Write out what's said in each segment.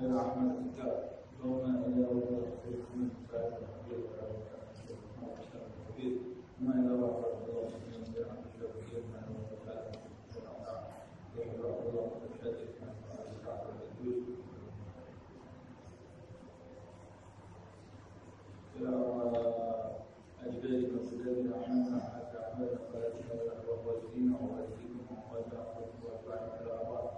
برحمتك اللهم إلى وجهك من سائر الخير وما إلى وجهك من برحمتك الكريم أجدادنا وسادتنا عنا حتى أعمالنا خالتنا والوالدين ووالديكم وأخواتنا وأتباعنا في الأعراض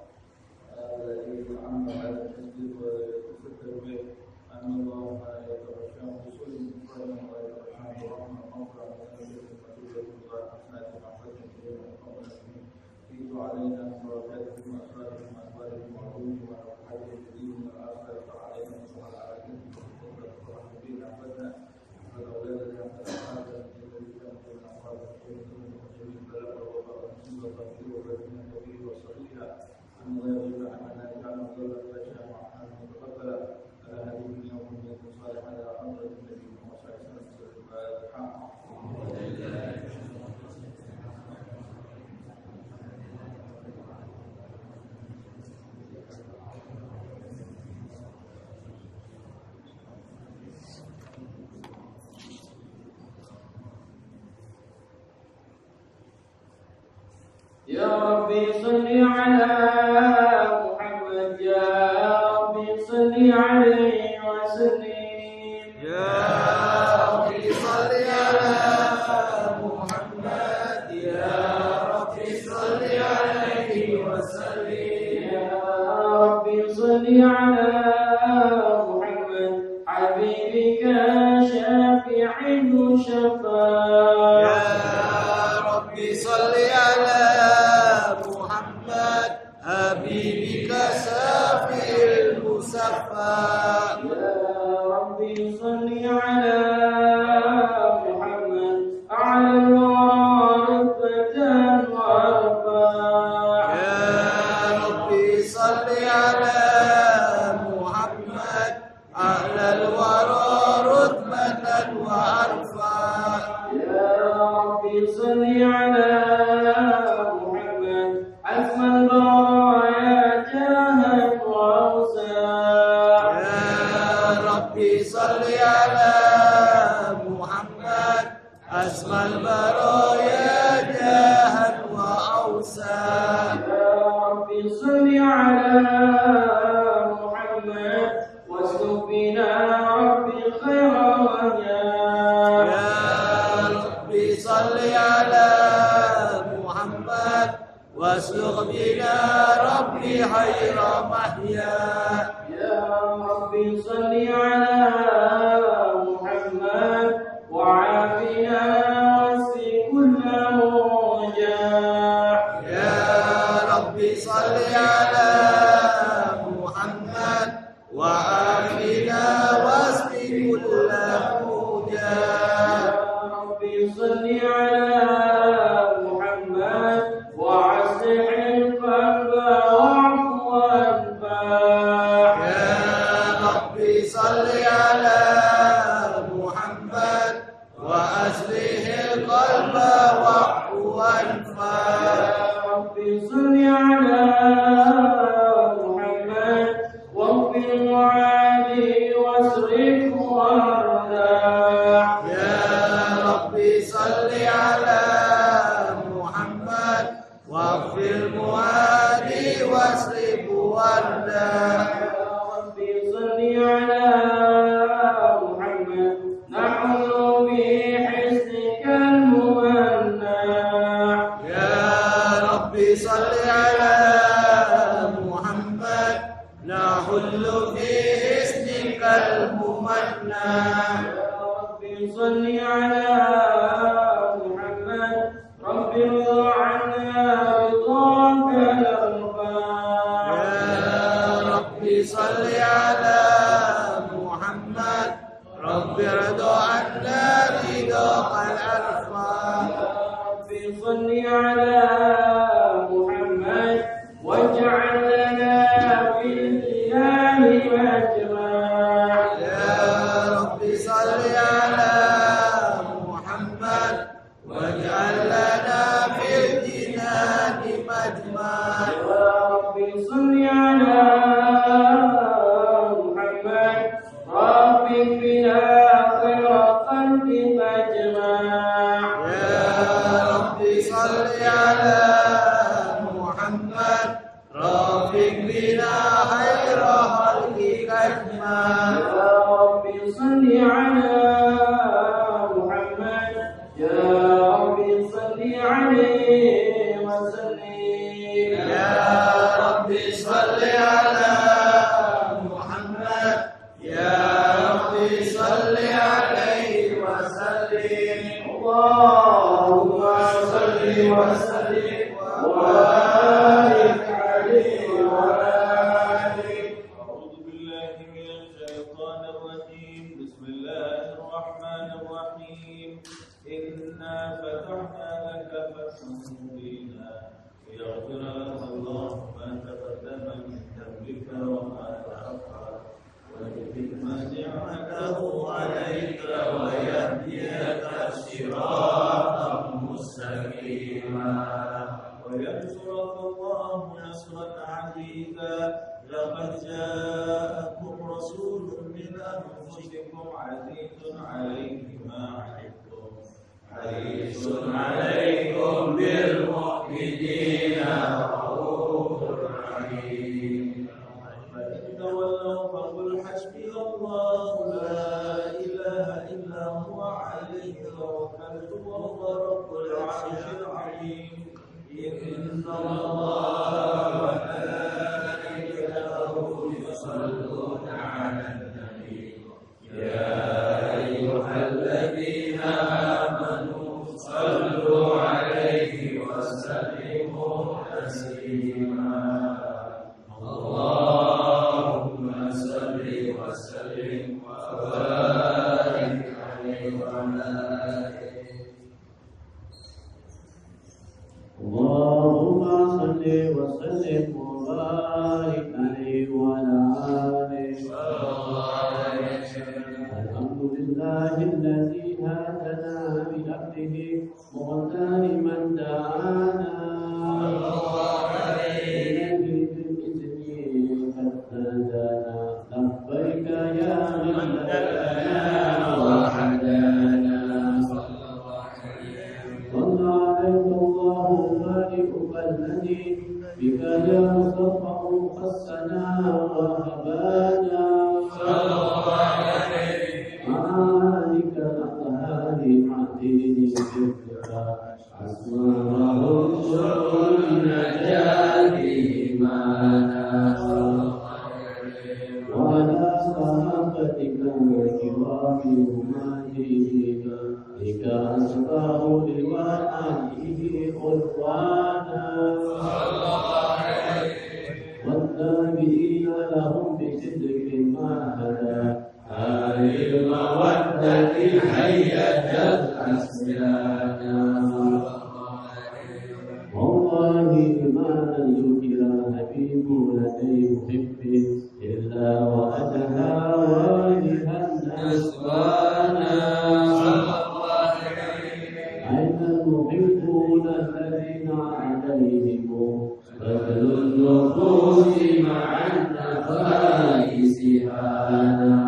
الذين عملوا على التسديد ويتستر به أن الله يتغشاهم بسوء فرجا ويتغشاهم برحمة مغفرة وسنة المسؤولية الله حسنات وعفوة إلينا وقومنا فيه علينا من بركاتهم وأسرارهم وأسرارهم وعلومهم ونفحاتهم في ديننا الآخر علينا وصلى على كلمة الرحمة بنا أحبتنا أولادنا أحبتنا الذي كان من أعقاب الكريم وجميع البلاء والوباء والمصيبة والخير والبدن الكبير وصغيرها أن لا يرضى عننا يجعل مضلة فاشا وعنه متقبلا على هذه اليوم من صالح على حضرة النبي محمد صلى الله عليه وسلم الفاتحة. يا ربي صل على محمد يا ربي صل عليه وسلم يا ربي صل على محمد يا ربي صل عليه وسلم يا ربي صل على محمد حبيبك شافع الشفاعة يا ربي صل على محمد حبيبك سافي المصفى يا ربي صل على محمد أعلى الورى رتبة وأرفع يا ربي صل على محمد أعلى الورى رتبة وأرفع يا ربي صل على محمد أسمى البرايا جاها وأوسع يا ربي صل على محمد أسمى البرايا جاها وأوسع يا ربي صل على محمد واسلك بنا ربي خير وجاه يا ربي صل على محمد واسلك بنا ربي خير محيا يا ربي صل على محمد وعافنا واسق كل وجاح يا ربي صل على محمد وعافنا واسق كل موجع يا ربي صل على محمد وعسح القلب واعف وانفاح يا ربي صل على محمد وأصلح القلب وعفو وانفاح يا ربي صل على محمد واغفر معادي واصرف وارتاح يا ربي صل على محمد واغفر موادي واصرف وارتاح يا ربي صل على محمد نحن بحسنك الممنع يا ربي صل على محمد نحل في حسنك الممنع يا ربي صل على محمد رب ارضى عنا رضاك الارفع يا ربي صل على محمد رب ارضى عنا رضاك الأرفع يا ربي صل على محمد واجعل لنا في الإله مجمع يا ربي صل على محمد واجعل لنا في الجنان مجمع يا ربي صل على صل عليه وسلم. اللهم صل وسلم وبارك عليه وعلى آله. أعوذ بالله من الشيطان الرجيم. بسم الله الرحمن الرحيم. إنا فتحنا لك فتحا مبينا ليغفر لك الله ما تقدم من ذنبك وما تأخر ويتم نعمته عليك ويهديك صراطا مستقيما وينصرك الله نصرا عزيزا. لقد جاءكم رسول من أنفسكم عزيز عليه ما عنتم حريص عليكم بالمؤمنين رؤوف رحيم. فإن تولوا فقل حسبي الله لا إله إلا هو عليه توكلت وهو رب العرش العظيم. إن الله وملائكته يصلون على النبي يا أيها الذين آمنوا صلوا عليه وسلموا تسليما. اللهم صل وسلم وبارك عليه وعلى آله. اللهم صل وسلم وبارك عليه وعلى آله. الحمد لله الذي هدانا بأمره مختار من دعانا الذي بإذنه قد هدانا. لبيك يا من هدانا وحدانا. صلى عليك الله مالك الذي بك يا مصطفى حسنا وهبانا. صلى الله عليه مالك الأطهار معدين بك أسماءهم سر النجاة إيمانا. وعلى صحابتك الكرام أمهاتك بك أسباه لوائه قربانا. والتابعين لهم بصدق ما هدى هذه المودة حية الأسنانا. والله ما ذكر حبيب لدي محب إلا وأدهى والها النسوانا. أين المحبون الذين عليهم بذل النفوس مع النفائس هانا.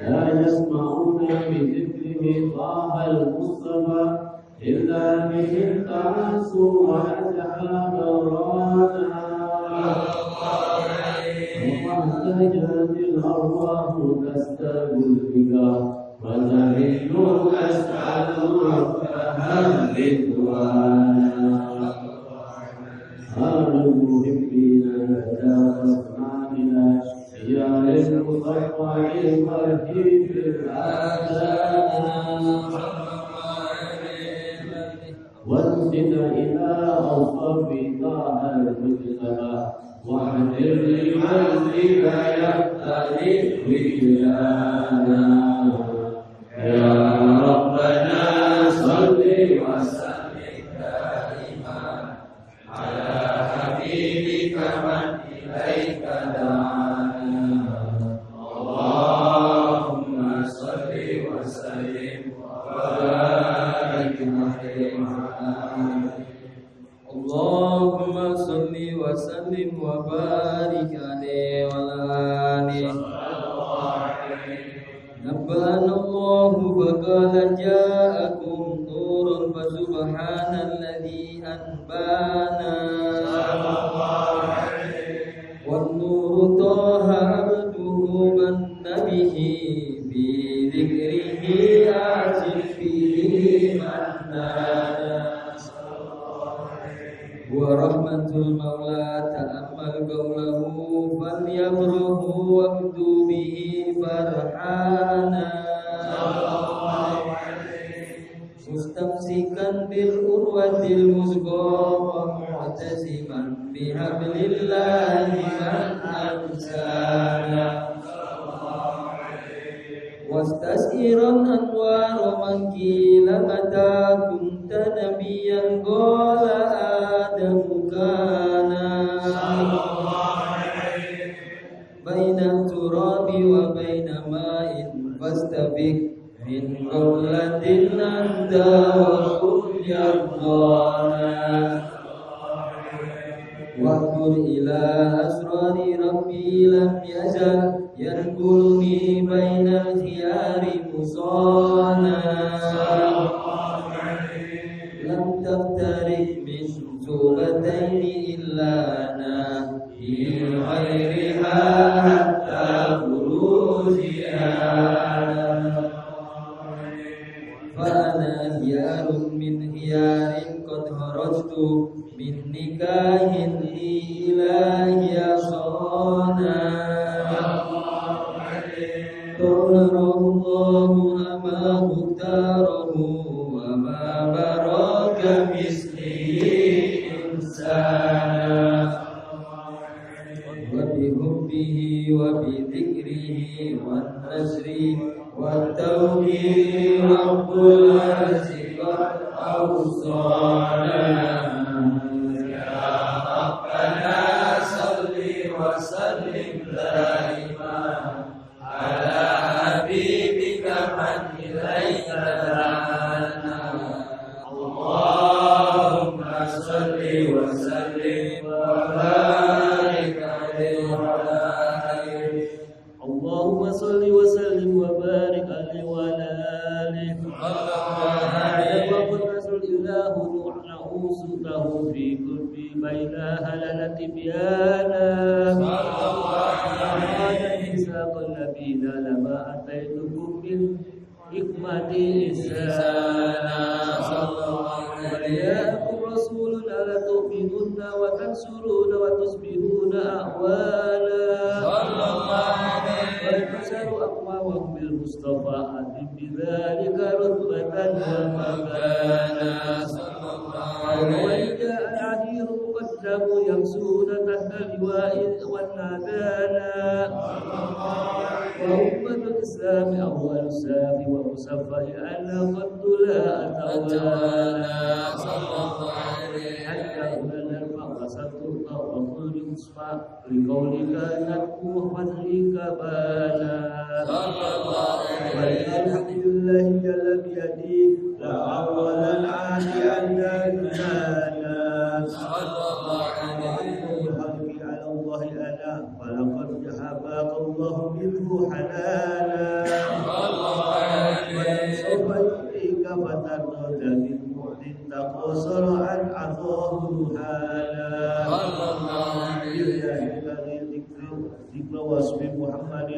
لا يسمعون بذكره طه المصطفى إلا به التعسوا وأدعى برانا. واحتجت الأرواح تستغفر وتهل تسأل ربها الرضوانا. آل المحبين لدى أسمائنا يا للمصطفى المرحيم الآذان. وانزل إلى أوصاف طه المجتبى واحذر لمن بك يقتدي وجدانا. يا ربنا صل وسلم دائما على حبيبك من إليك دعانا. اللهم صل وسلم وبارك عليه. اللهم صل وسلم وبارك عليه وعلى آله. نبأنا الله فقال جاءكم نور فسبحان الذي أنبانا. والنور طه عبده من به في ذكره آسف فيه منانا. ورحمة المولى تأمل قوله فليفرحوا واكتب به فرحا دعانا مستمسكا بالعروة الوثقى ومعتصما بحبل الله من أمسانا واستسئرا أنوار من قيل متى كنت نبيا قال آدم كان بين التراب وبين ماء فاستبق من قولة أنت وكن يرضانا واذكر إلى أسرار ربي لم يزل ينقلني بين الخيار مصانا لم تفترق من سورتين إلا أنا في غيرها حتى بروزها فأنا خيار من خيار قد خرجت من نكاه لي إلهي صانا طهر الله أما مختاره وما بارك مثله إنسانا وبحبه وبذكره والنشر والتوحيد رب العرش قد أوصانا يا ربنا صل وسلم دائما على حبيبك من إليك دعانا اللهم صل وسلم وبارك عليه وعلى آله اللهم صل وسلم وبارك عليه وعلى آله وقل رسول الله نعوذ له في كل بين هللة بيانا هذا ميثاق النبيين لما أتيتكم بالحكمة إحسانا وجاءكم رسول لا تؤمنون وتنصرون وتصبحون أحوالا ويكسر أقوامهم بالمصطفى أتم بذلك رتبة ومكانا وإن جاء العذير مقدم يمسون تحت اللواء والنادانا وأمة الإسلام أول السلام ومصفى أن قد لا أتوانا حتى هنا نرفع وسترضى وكل يسمع لقولك نكو فضلك بانا والحمد لله جل بيده لا أول العاشي أن لسانا وحمد على الله أنا فلقد حباك الله منه حنانا سوف يعطيك فترضى بالمؤمن تقصر عن عطاه حالا ذكر واسم محمد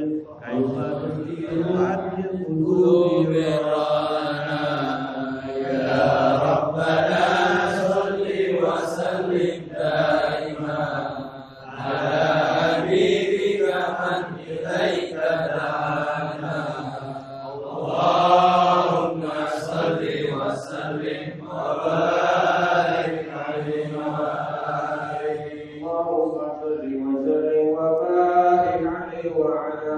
كيما تدين عن القلوب رانا يا ربنا صل وسلم دائما على حبيبك من إليك دعانا اللهم صل وسلم وبارك عليه اللهم صل وسلم وبارك عليه وعلى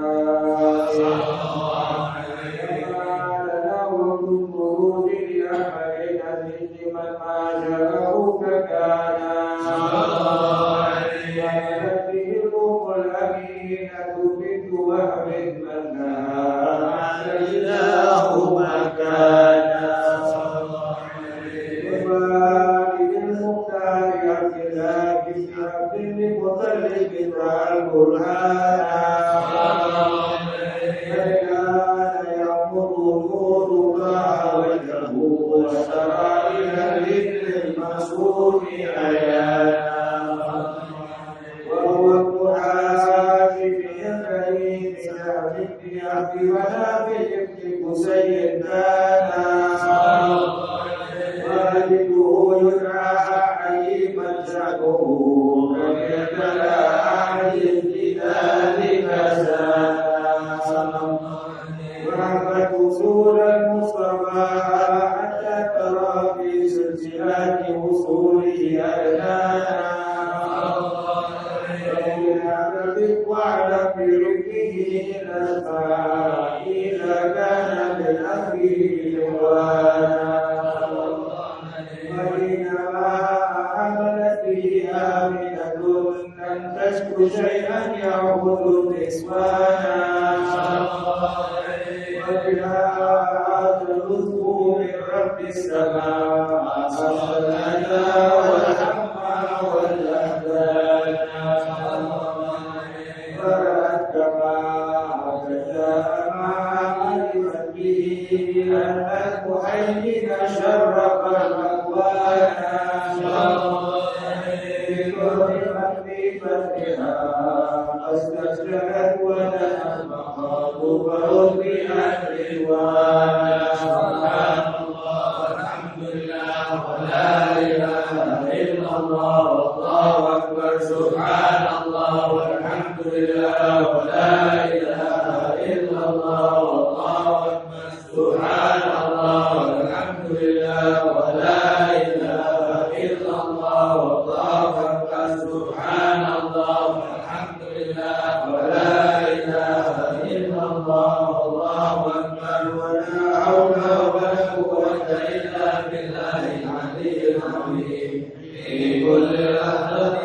وعبد وصول المصطفى حتى ترى في سلسلات وصوله أدنانا واعلم بركه الأسماء إذا كان بالأمر جوانا وإنما حملت به آمنة لم تشك شيئا يعبد نسوانا وبها تلذ من رب السماء أصلنا والحمى والأحزان فرأت كما تشاء ما علمت به أن المحيين شرف الأكوان بكرمت في فتحها استسلمت ونهت مخاطب ربها الرضوان سبحان الله والحمد لله ولا إله إلا الله والله أكبر سبحان الله والحمد لله ولا إله إلا الله والله أكبر سبحان الله والحمد لله ولا إله إلا الله والله أكبر سبحان الله والحمد لله ولا إله إلا الله والله أكبر ولا حول ولا قوة إلا بالله العلي العظيم في كل لحظة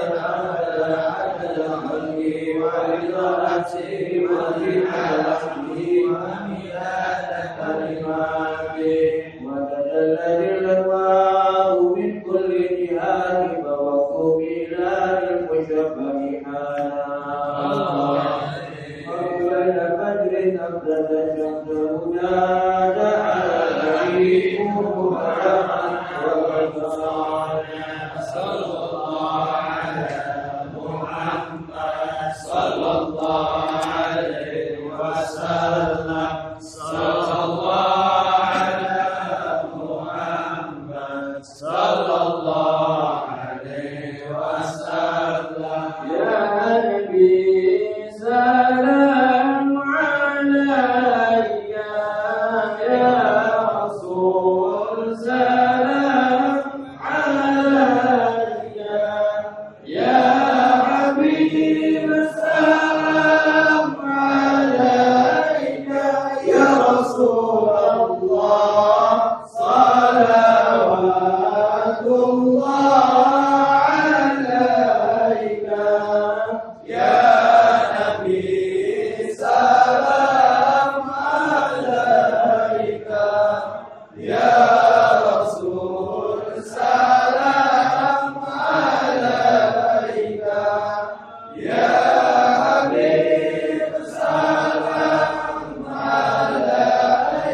عدد خلقه ورضا نفسه وزنة لحمه ومداد كلماته وتجلت الأنوار من كل جهات فوقوا بإله المشبه حالا وقبل فجر أبدت الشمس هدى جعل نبيه مرحما وغفرانا صلى الله على محمد صلى الله عليه وسلم صلى الله على محمد صلى الله عليه وسلم يا نبي سلام عليك يا رسول سلام عليك يا حبيب سلام عليك يا رسول الله صلوات الله عليك يا نبي سلام عليك يا رسول سلام عليك يا حبيب سلام عليك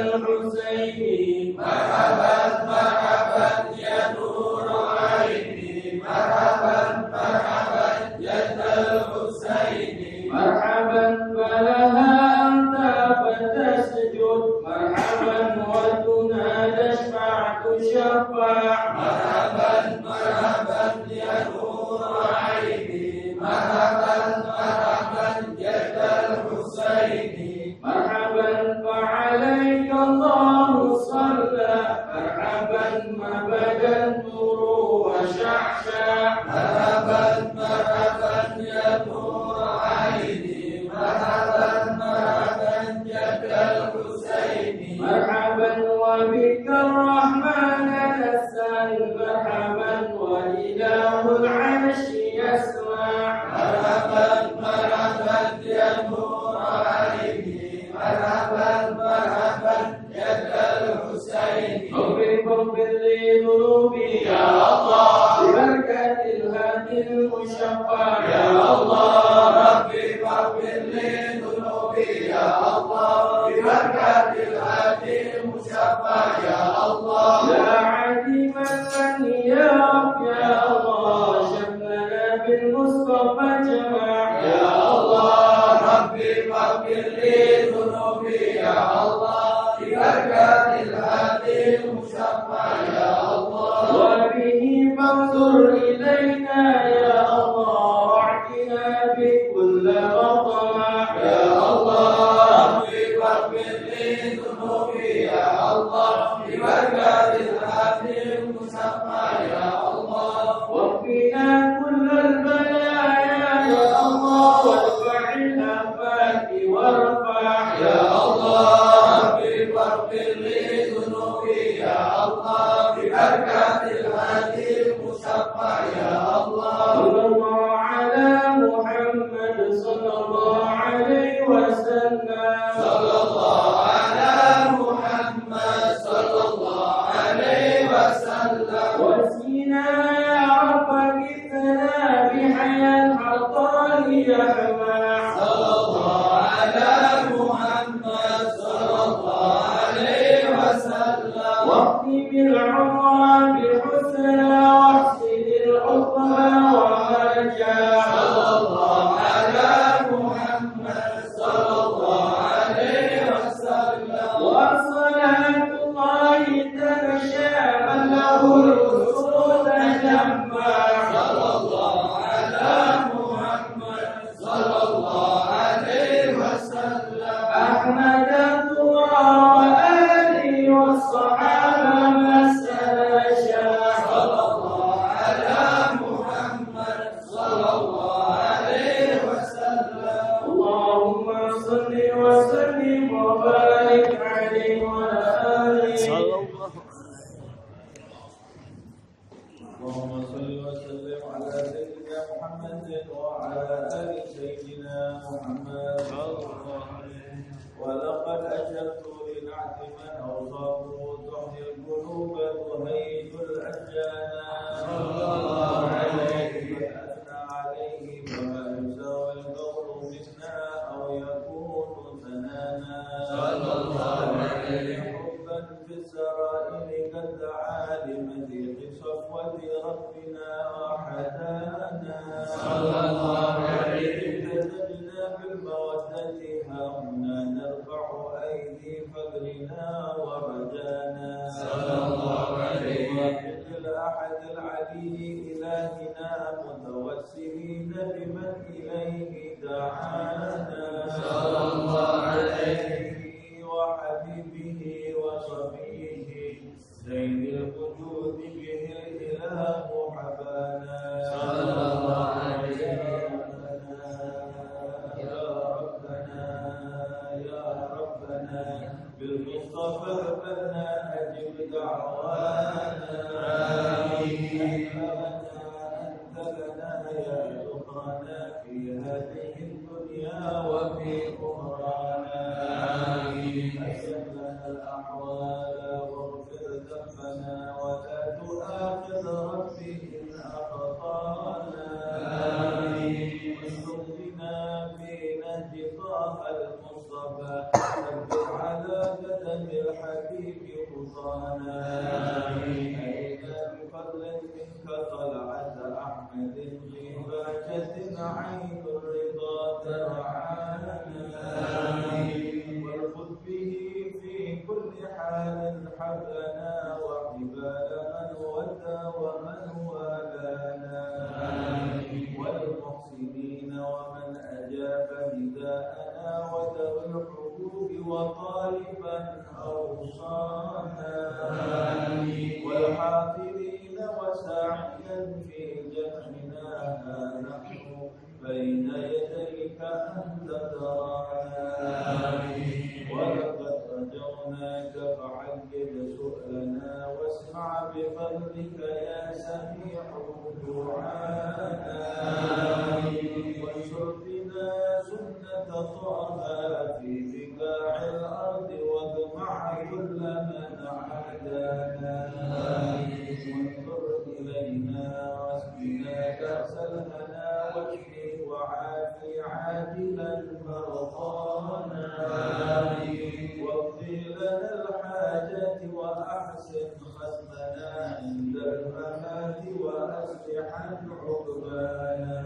الحسين مرحبا مرحبا يا نور عيني مرحبا مرحبا جد الحسين مرحبا فلها أنت فتسجد مرحبا وتنادى اشفع تشفع مرحبا مرحبا يا نور عيني مرحبا مرحبا جد الحسين مرحبا فعليك الله صلى مرحبا ما بدا النور وشعشع مرحبا مرحبا يا نور عيني مرحبا مرحبا جد الحسين مرحبا وبك الرحمن نسأل مرحبا وإله العرش يسمع مرحبا مرحبا يا نور عيني مرحبا مرحبا جد الحسين اغفر لي ذنوبي يا الله ببركة الهادي المشفع يا الله ربي اغفر لي ذنوبي يا الله ببركة الهادي المشفع يا الله يا عديما يا رب يا الله شملنا بالمصطفى جمع يا الله ربي اغفر لي ذنوبي يا الله ببركة الهادي المشفع يا الله وبه فانظر إلينا يا الله واعتنا بكل مطمع يا الله ربي اغفر لي ذنوبي يا الله ببركة الهادي المشفع يا الله وقنا كل البلايا يا الله وادفع الآفات وارفع يا الله ربي اغفر لي ذنوبي يا الله ببركة الهادي المشفع يا الله صلى الله على محمد صلى الله عليه وسلم صلى الله على محمد صلى الله عليه وسلم وسينا يا رب كتنا بحياة الحطام يحمى صلى الله على محمد صلى الله عليه وسلم واختم العمر بحسنى واحسن العقبى ومرجع صلى الله على محمد صلى الله عليه وسلم وصلاة الله تغشى من له الوصول جمع صلى الله على محمد صلى الله عليه وسلم أحمد الله وآله والصحابة مسجا صلى الله على محمد صلى الله عليه وسلم اللهم صل وسلم وبارك عليه وعلى آله اللهم صل وسلم على سيدنا محمد وعلى آل سيدنا محمد ولقد أشرت لنعت من أوصافه تحيي القلوب تهيج الأشجان صلى الله عليه أثنى عليه فما يساوي القول منا أو يكون ثنانا صلى الله عليه حبا في السرائر قد دعا لمديح صفوة ربنا وحدانا صلى الله عليه امتزجنا بالمودة هاهنا نرفع أيدي فقرنا ورجانا صلى الله عليه الأحد العلي إلهنا متوسلين بمن إليه دعانا صلى الله عليه وحبيبه وصفيه زين الوجود به الإله حبانا صلى الله عليه يا ربنا يا ربنا بالمصطفى ربنا أجب دعوانا آمين أنت لنا يا ذكرنا في هذه الدنيا وفي أخرانا آمين أسلم لنا الأحوال واغفر ذنبنا ولا تؤاخذ ربي إن أخطأنا آمين واستغفرنا في نهج طه المصطفى ثبت على قدم الحبيب خطانا أرنا بفضل منك طلعة أحمد في باجة عين الرضا ترعانا وارفض به في كل حال حبلنا وحبال من ودى ومن والانا والمحسنين ومن أجاب نداءنا وذوي الحقوق وطالبا أوصانا والحاضرين وساعيا في جمعنا نحن بين يديك أنت ترانا ولقد رجوناك فعجل سؤلنا واسمع بفضلك يا سميع دعانا وانشر بنا سنة طه في بقاع الأرض واجمع كل من عادانا وانظر إلينا واسقنا كأس الهنا واشفي وعافي عاجلا مرضانا واقضي لنا الحاجات وأحسن ختمنا عند الممات وأصلح عقبانا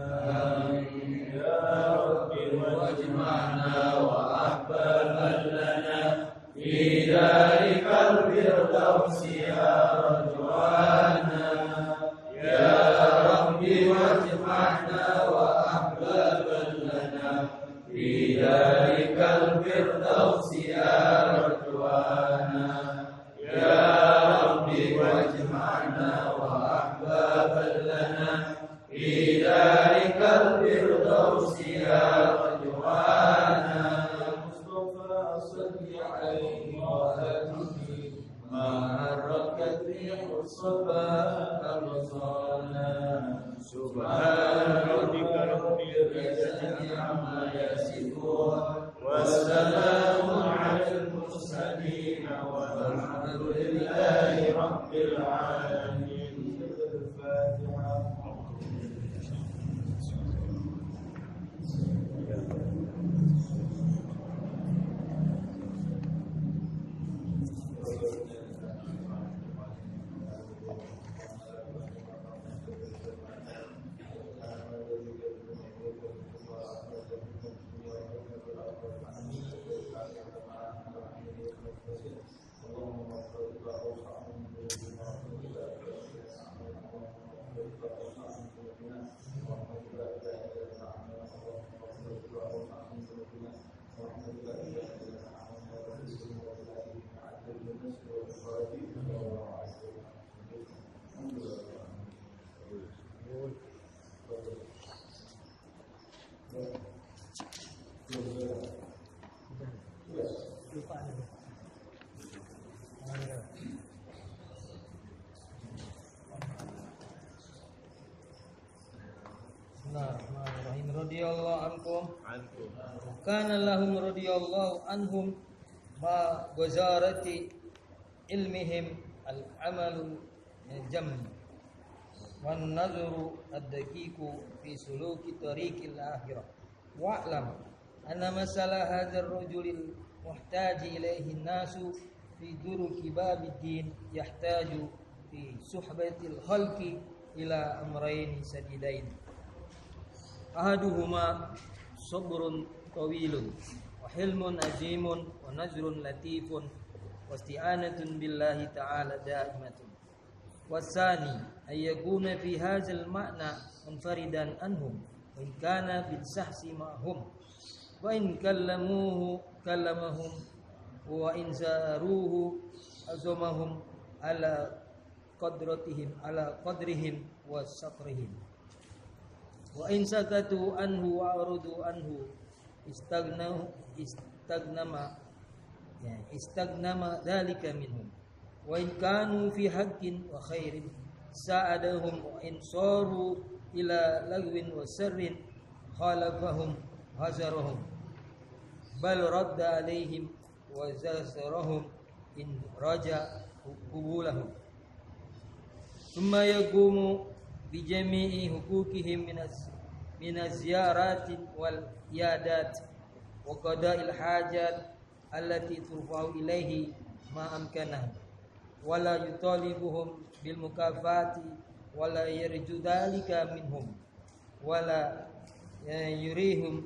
يا رب واجمعنا وأحبابا لنا في ذلك الفردوس يا رجوانا يا رب واجمعنا وأحبابا لنا في ذلك الفردوس يا رجوانا يا رب واجمعنا وأحبابا لنا في ذلك الفردوس يا رجوانا مصطفى صل عليه وآله ما حركت ريح الصفا أبصارنا سبحان ربك رب العزة عما يصفون والسلام على المرسلين والحمد لله رب العالمين. الفاتحة. Bismillahirrahmanirrahim. Radhiyallahu ankum. Kana lahum radhiyallahu anhum ma wazarati ilmihim al-amalu jam wan nazru ad-daqiqu fi suluki tariqil akhirah. Wa'lam anna masalah hadzal rajulil muhtaji ilaihi an-nasu fi duruki babid-din yahtaju fi suhbatil khalqi ila amrayn sadidain. Ahaduhuma sabrun tawilun wa hilmun azimun wa nazrun latifun wa isti'anatun billahi ta'ala da'imatun. Wasani ay yakuna fi hadzal ma'na munfaridan anhum wa in kana bil sahsi ma'hum wa in kallamahum wa in zaruhu azamahum ala qadrihim wa satrihim. Wa in sakatu anhu wa arudu anhu istagnama dhalika minhum wa in kanu fi haqqin wa khairin sa'adahum wa in saru ila lagwin wa sirrin khalafahum hazarahum bal radda alaihim wa zasarahum in raja qubulahum thumma yaqumu bi jami'i hukukihim min az-ziyarat wal iyadat wa qada'il hajat allati turfa'u ilaihi ma amkanahum wala yutalibuhum bil mukafati wala yarju dzalika minhum wala yurihim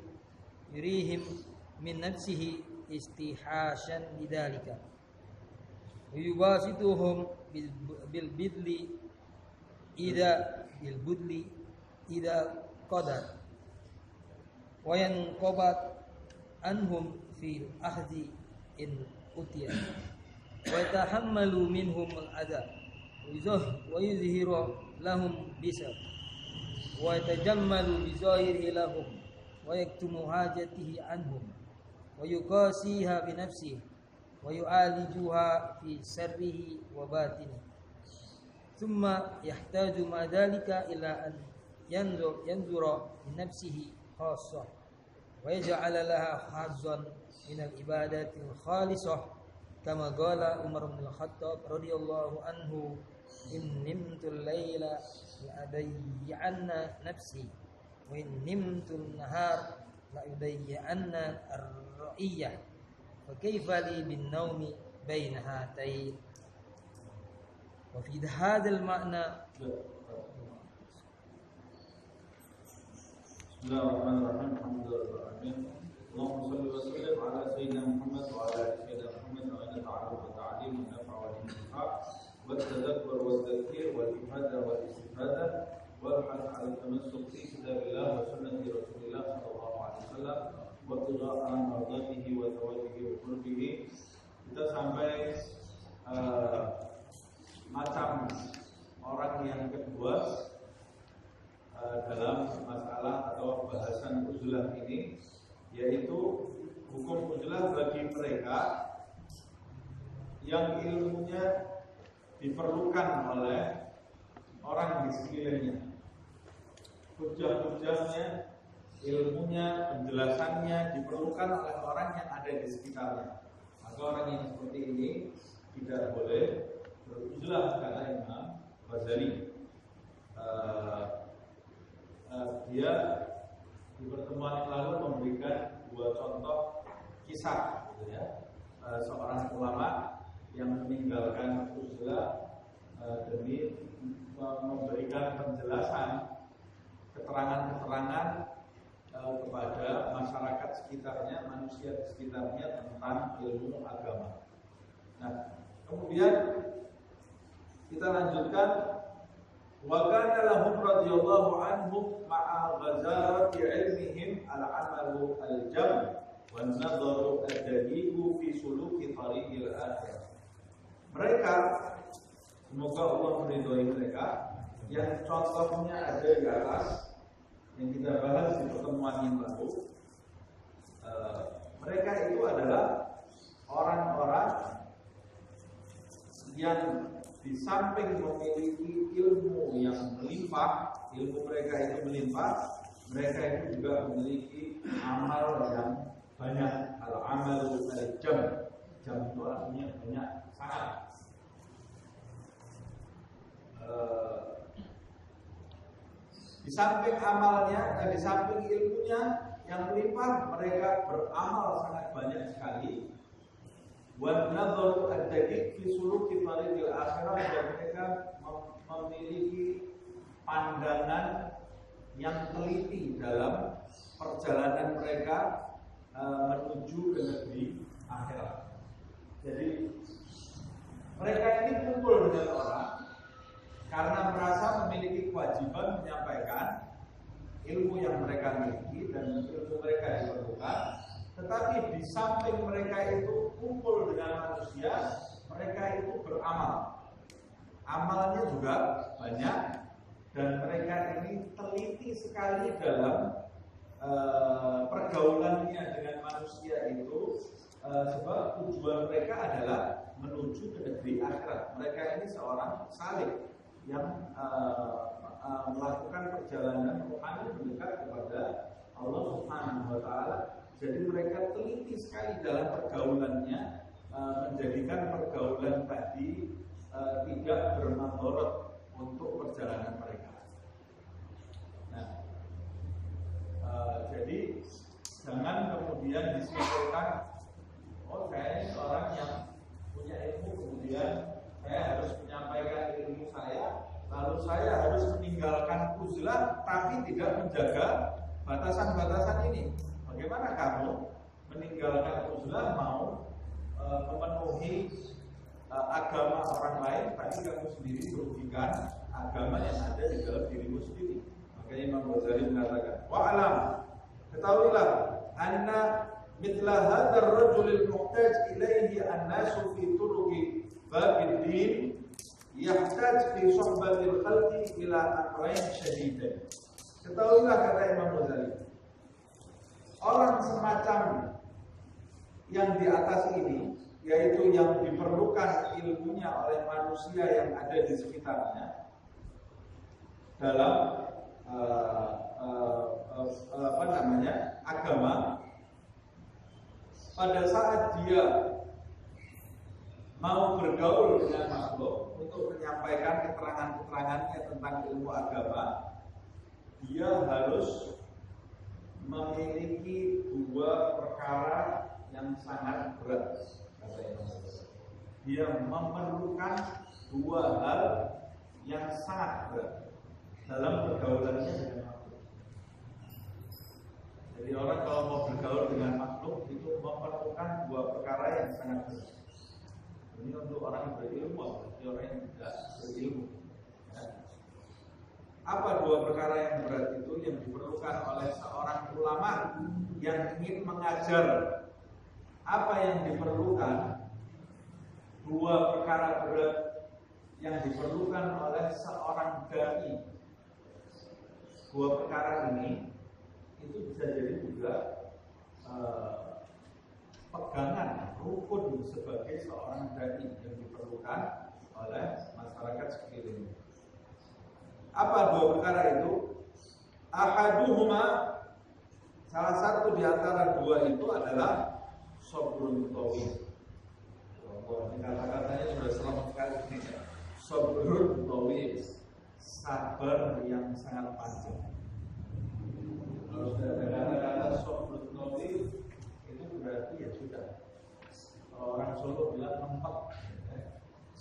min nafsihi istihashan bidzalika yubasituhum bil bidli ida qadar wa yanqabat anhum fil ahdi in utiya wa yatahammalu minhum al-adha wa yuzhiru lahum bisa wa yatajammalu bi zahirihi lahum wa yaktumu hajatihi anhum wa yuqasiha bi nafsihi wa yu'alijuha fi sirrihi wa batinihi thumma yahtaju ma dhalika ila an yanzura bi nafsihi khassah wa yaj'ala laha hazzan min al-ibadati al-khalisah kama qala Umar bin Khattab radhiyallahu anhu in nimtu al-laila la adayyanna nafsi wa in nimtu an-nahar la udayyanna ar-ra'iyah fa kayfa li bin nawmi baina hatayn wa fi hadha al-ma'na Bismillahirrahmanirrahim. Alhamdulillahirrahmanirrahim. Allahumma salli wa sallim ala sayyidina Muhammad wa ala ali sayyidina Muhammad wa ala ta'aruf wa ta'lim wa nafa' wa intifaq wa tadabbar wa tadhkir wa ifadah wa istifadah wal hadd ala tamassuk fi kitabillah wa sunnati Rasulillah sallallahu alaihi wasallam wa qira'an mardatihi wa thawabihi wa qurbihi. Kita sampai macam orang yang kedua dalam masalah atau bahasan uzlah ini, yaitu hukum uzlah bagi mereka yang ilmunya diperlukan oleh orang di sekelilingnya, hujah-hujahnya, ilmunya, penjelasannya diperlukan oleh orang yang ada di sekitarnya. Maka orang yang seperti ini tidak boleh beruzlah, kata Imam Ghazali. Dia di pertemuan yang lalu memberikan dua contoh kisah, gitu ya. Seorang ulama yang meninggalkan uzlah demi memberikan penjelasan, keterangan-keterangan kepada masyarakat sekitarnya, manusia di sekitarnya tentang ilmu agama. Nah, kemudian kita lanjutkan. Wa kana lahum radhiyallahu anhum ma'a ghazarati ilmihim al-amalu al-jam wan nadharu ad-daqiqu fi suluki tariqil akhirah. Mereka, semoga Allah meridhai mereka, yang contohnya ada di atas yang kita bahas di pertemuan yang lalu. Mereka itu adalah orang-orang yang di samping memiliki ilmu yang melimpah, ilmu mereka itu melimpah, mereka itu juga memiliki amal yang banyak. Al-amalu al-jam, jam itu artinya banyak, sangat. Di samping amalnya dan di samping ilmunya yang melimpah, mereka beramal sangat banyak sekali. Wan nadharu ad-daqiq fi suluki tariqil akhirah, dan mereka memiliki pandangan yang teliti dalam perjalanan mereka menuju ke negeri akhirat. Jadi mereka ini kumpul dengan orang karena merasa memiliki kewajiban menyampaikan ilmu yang mereka miliki dan ilmu mereka diperlukan. Tetapi di samping mereka itu kumpul dengan manusia, mereka itu beramal. Amalnya juga banyak, dan mereka ini teliti sekali dalam pergaulannya dengan manusia itu, sebab tujuan mereka adalah menuju ke negeri akhirat. Mereka ini seorang salik yang melakukan perjalanan rohani mendekat kepada Allah Subhanahu wa Ta'ala. Jadi mereka teliti sekali dalam pergaulannya, menjadikan pergaulan tadi tidak bermadharat untuk perjalanan mereka. Nah, jadi jangan kemudian disimpulkan, oh saya ini orang yang punya ilmu kemudian saya harus menyampaikan ilmu saya, lalu saya harus meninggalkan uzlah tapi tidak menjaga batasan-batasan ini. Bagaimana kamu meninggalkan uzlah mau memenuhi agama orang lain, tapi kamu sendiri merugikan agama yang ada di dalam dirimu sendiri? Maka Imam Ghazali mengatakan, wa'alam, ketahuilah, anna mitla hadzal rajulil muhtaj ilaihi an-nasu fi turuqi babid din yahtaj fi suhbatil khalqi ila amrayn syadidain. Ketahuilah, kata Imam Ghazali, orang semacam yang di atas ini, yaitu yang diperlukan ilmunya oleh manusia yang ada di sekitarnya dalam agama. Pada saat dia mau bergaul dengan makhluk untuk menyampaikan keterangan-keterangannya tentang ilmu agama, dia harus memiliki dua perkara yang sangat berat. Dia memerlukan dua hal yang sangat berat dalam pergaulannya dengan makhluk. Jadi orang kalau mau bergaul dengan makhluk itu memerlukan dua perkara yang sangat berat. Ini untuk orang yang berilmu, bagi orang yang tidak berilmu. Ya. Apa dua perkara yang berat itu yang diperlukan oleh seorang ulama yang ingin mengajar? Apa yang diperlukan? Dua perkara berat yang diperlukan oleh seorang dai. Dua perkara ini itu bisa jadi juga pegangan rukun sebagai seorang dai yang diperlukan oleh masyarakat sekeliling. Apa dua perkara itu? Ahaduhuma, salah satu di antara dua itu adalah sabrun tawil. Ini kata-katanya sudah selamat sekali ini. Sabrun tawil, sabar yang sangat panjang. Kalau sudah ada kata-kata sabrun tawil, itu berarti ya sudah. Kalau orang Solo bilang nempat,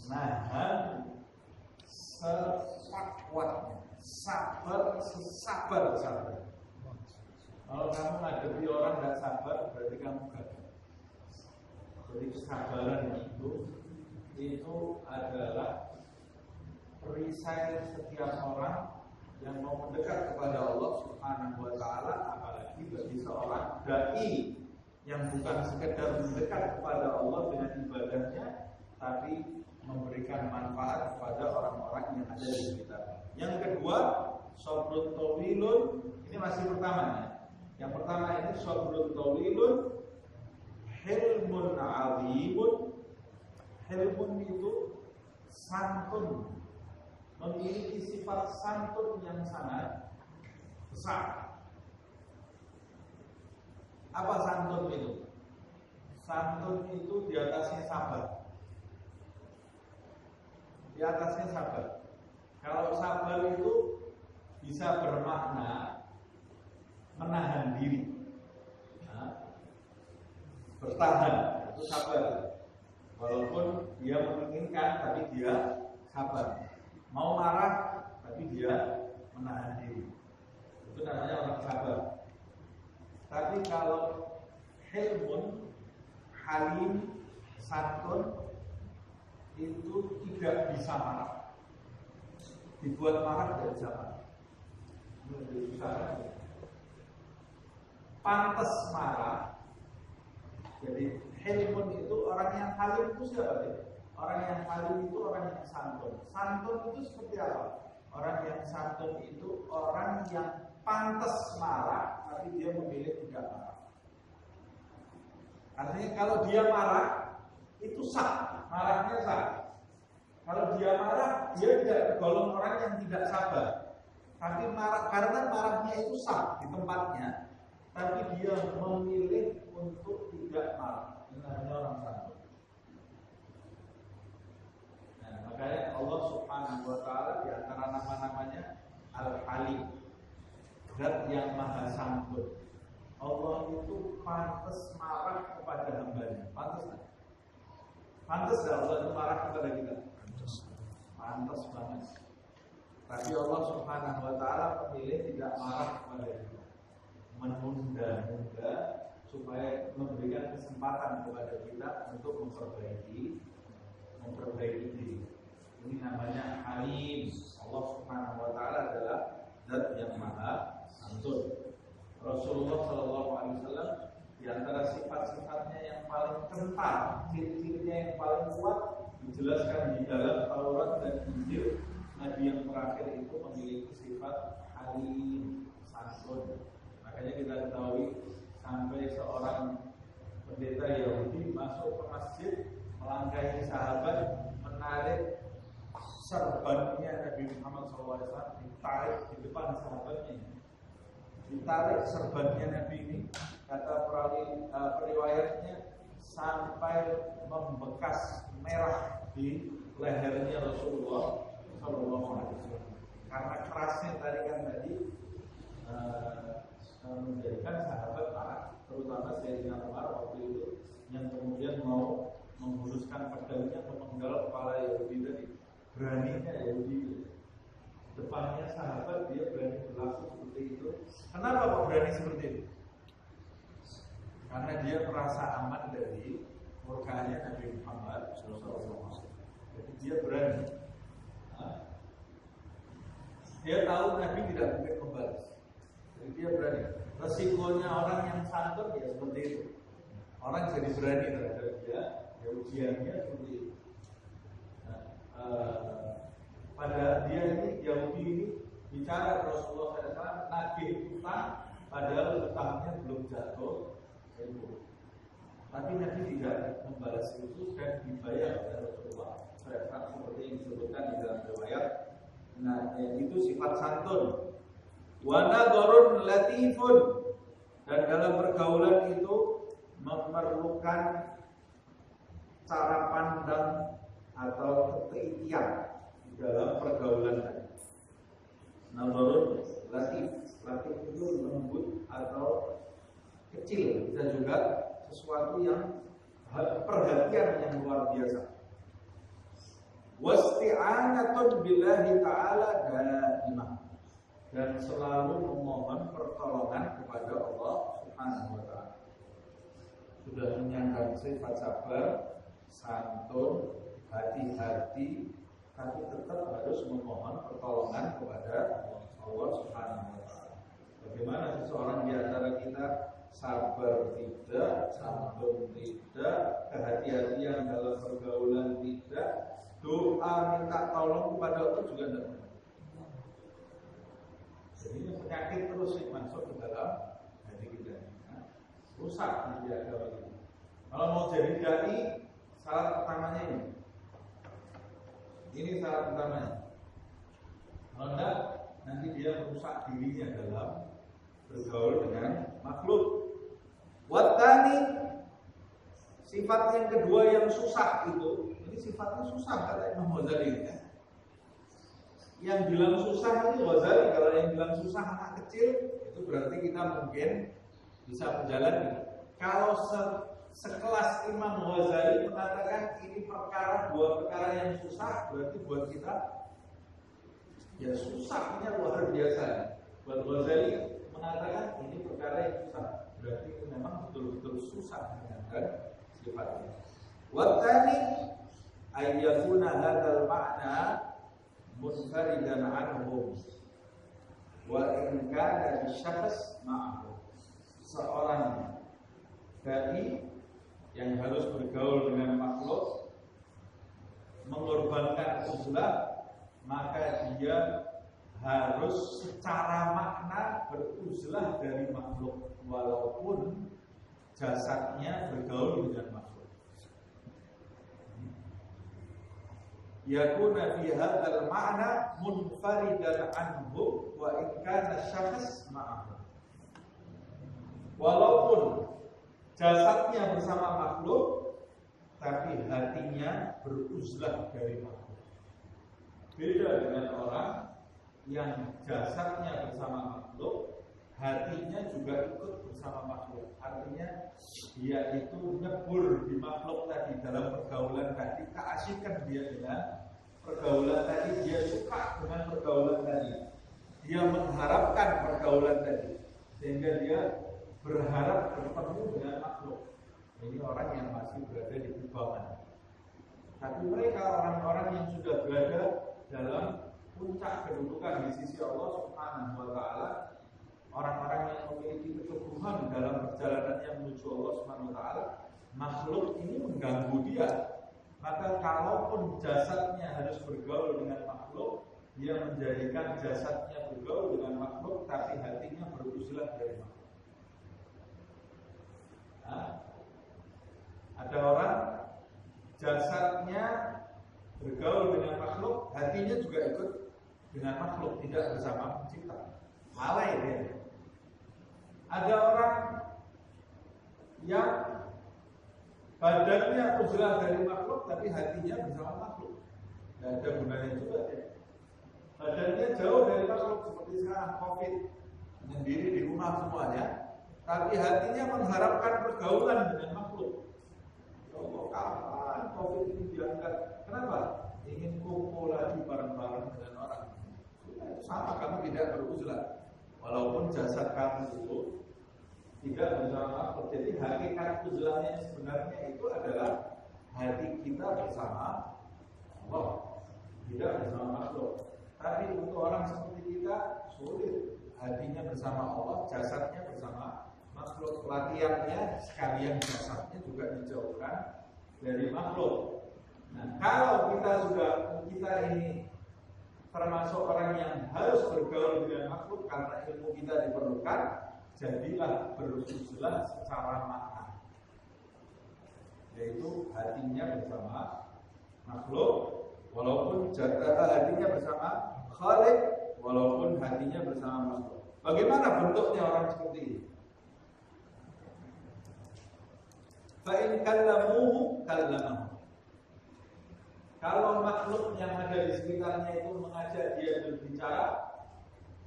nahan sekuat-kuatnya, sabar sesabar-sabar. Kalau kamu ngadepi orang nggak sabar, berarti kamu gagal. Jadi kesabaran itu adalah perisai setiap orang yang mau mendekat kepada Allah Subhanahu wa Ta'ala, apalagi bagi seorang dai yang bukan sekedar mendekat kepada Allah dengan ibadahnya, tapi memberikan manfaat kepada orang-orang yang ada di sekitarnya. Yang kedua, sabrun tawilun. Ini masih pertamanya. Yang pertama ini sabrun tawilun, hilmun azimun. Hilmun itu santun, memiliki sifat santun yang sangat besar. Apa santun itu? Santun itu di atasnya sabar. Di atasnya sabar. Kalau sabar itu bisa bermakna menahan diri, bertahan, itu sabar. Walaupun dia menginginkan, tapi dia sabar. Mau marah, tapi dia menahan diri. Itu namanya orang sabar. Tapi kalau hilmun, halim, santun, itu tidak bisa marah. Dibuat marah tidak bisa marah. Ini susah. Pantas marah. Jadi hilmun itu orang yang halim itu siapa sih? Orang yang halim itu orang yang santun. Santun itu seperti apa? Orang yang santun itu orang yang pantas marah, tapi dia memilih tidak marah. Artinya kalau dia marah itu sah, marahnya sah. Kalau dia marah, dia tidak tergolong orang yang tidak sabar. Tapi marah karena marahnya itu sah di tempatnya, tapi dia memilih untuk tidak marah. Ini namanya orang santun. Nah, makanya Allah Subhanahu wa Ta'ala di antara nama-namanya Al-Halim, Zat yang Maha Santun. Allah itu pantas marah kepada hambanya. Pantas tak? Pantas tidak Allah itu marah kepada kita? Pantas banget. Tapi Allah Subhanahu wa Ta'ala memilih tidak marah kepada kita, menunda-nunda supaya memberikan kesempatan kepada kita untuk memperbaiki diri. Ini namanya Halim. Allah Subhanahu wa Ta'ala adalah zat yang maha santun. Rasulullah SAW di antara sifat-sifatnya yang paling kental, ciri-cirinya yang paling kuat dijelaskan di dalam Taurat dan Injil. Nabi yang terakhir itu memiliki sifat Halim, santun. Makanya kita ketahui sampai seorang pendeta Yahudi masuk ke masjid, melangkahi sahabat, menarik serbannya Nabi Muhammad SAW, ditarik di depan sahabatnya, ditarik serbannya Nabi ini, kata periwayatnya sampai membekas merah di lehernya Rasulullah SAW. Karena kerasnya tarikan tadi menjadikan sahabat marah, terutama Sayyidina Umar waktu itu yang kemudian mau menghunuskan pedangnya memenggal kepala Yahudi tadi. Beraninya Yahudi depannya sahabat dia berani berlaku seperti itu. Kenapa kok berani seperti itu? Karena dia merasa aman dari murkanya Nabi Muhammad SAW. Jadi dia berani. Dia tahu Nabi tidak mungkin membalas. Jadi dia berani. Resikonya orang yang santun ya seperti itu. Orang jadi berani terhadap dia, ya ujiannya seperti itu. Pada dia ini Yahudi ini bicara Rasulullah SAW nagih utang, padahal utangnya belum jatuh tempo. Tapi Nabi tidak membalas itu dan dibayar oleh Rasulullah SAW seperti yang disebutkan di dalam riwayat. Nah, itu sifat santun. Wa nadharun latifun, dan dalam pergaulan itu memerlukan cara pandang atau ketelitian di dalam pergaulan tadi. Nadharun latif, latif itu lembut atau kecil, bisa juga sesuatu yang perhatian yang luar biasa. Wasti'anatun billahi ta'ala daimah, dan selalu memohon pertolongan kepada Allah Subhanahu wa Ta'ala. Sudah menyandang sifat sabar, santun, hati-hati, tapi tetap harus memohon pertolongan kepada Allah Subhanahu wa Ta'ala. Bagaimana seseorang di antara kita sabar tidak, santun tidak, kehati-hatian dalam pergaulan tidak, doa minta tolong kepada Allah juga tidak pernah. Jadi ini penyakit terus yang masuk ke dalam hati kita. Rusak nanti agama kita. Kalau mau jadi dai, syarat pertamanya ini. Ini syarat pertamanya. Kalau enggak, nanti dia merusak dirinya dalam bergaul dengan makhluk. Wattani, sifat yang kedua yang susah itu, ini sifatnya susah kata Imam Ghazali ya. Yang bilang susah ini Ghazali, kalau yang bilang susah anak kecil, itu berarti kita mungkin bisa menjalani. Kalau sekelas Imam Ghazali mengatakan ini dua perkara yang susah, berarti buat kita ya susahnya luar biasa. Buat Ghazali mengatakan ini perkara yang susah, berarti itu memang betul-betul susah menjalankan sifatnya. Wattani ayyakuna hadzal ma'na munfaridan anhum wa in kana bisyakhs ma'ahu. Seorang dai yang harus bergaul dengan makhluk mengorbankan uzlah, maka dia harus secara makna beruzlah dari makhluk walaupun jasadnya bergaul dengan makhluk. Yakuna fi hadzal ma'na munfaridan anhu wa in kana syakhs ma'ahu. Walaupun jasadnya bersama makhluk, tapi hatinya beruzlah dari makhluk. Beda dengan orang yang jasadnya bersama makhluk, hatinya juga ikut bersama makhluk. Artinya dia itu nyebur di makhluk tadi dalam pergaulan tadi, keasikan dia dengan pergaulan tadi, dia suka dengan pergaulan tadi, dia mengharapkan pergaulan tadi, sehingga dia berharap bertemu dengan makhluk. Ini orang yang masih berada di kebawaan. Tapi mereka orang-orang yang sudah berada dalam puncak kedudukan di sisi Allah Subhanahu wa Ta'ala, orang-orang yang memiliki keteguhan dalam perjalanannya menuju Allah Subhanahu wa Ta'ala, makhluk ini mengganggu dia. Maka kalaupun jasadnya harus bergaul dengan makhluk, dia menjadikan jasadnya bergaul dengan makhluk, tapi hatinya beruzlah dari makhluk. Nah, ada orang jasadnya bergaul dengan makhluk, hatinya juga ikut dengan makhluk, tidak bersama pencipta. Lalai dia. Ada orang yang badannya uzlah dari makhluk, tapi hatinya bersama makhluk. Tidak ada gunanya juga ya. Badannya jauh dari makhluk, seperti sekarang COVID, sendiri di rumah semuanya, tapi hatinya mengharapkan pergaulan dengan makhluk. Ya Allah, kapan COVID ini diangkat? Kenapa? Ingin kumpul lagi bareng-bareng dengan orang. Sama, kamu tidak beruzlah. Walaupun jasad kamu itu tidak bersama makhluk. Jadi hakikat uzlahnya sebenarnya itu adalah hati kita bersama Allah, tidak bersama makhluk. Tapi untuk orang seperti kita sulit. Hatinya bersama Allah, jasadnya bersama makhluk. Latihannya sekalian jasadnya juga dijauhkan dari makhluk. Nah, kalau kita ini termasuk orang yang harus bergaul dengan makhluk karena ilmu kita diperlukan, jadilah beruzlah secara makna, yaitu hatinya bersama makhluk, walaupun hatinya bersama Khalik, walaupun hatinya bersama makhluk. Bagaimana bentuknya orang seperti ini? Fa in kallamuhu kallamahu. Kalau makhluk yang ada di sekitarnya itu mengajak dia berbicara,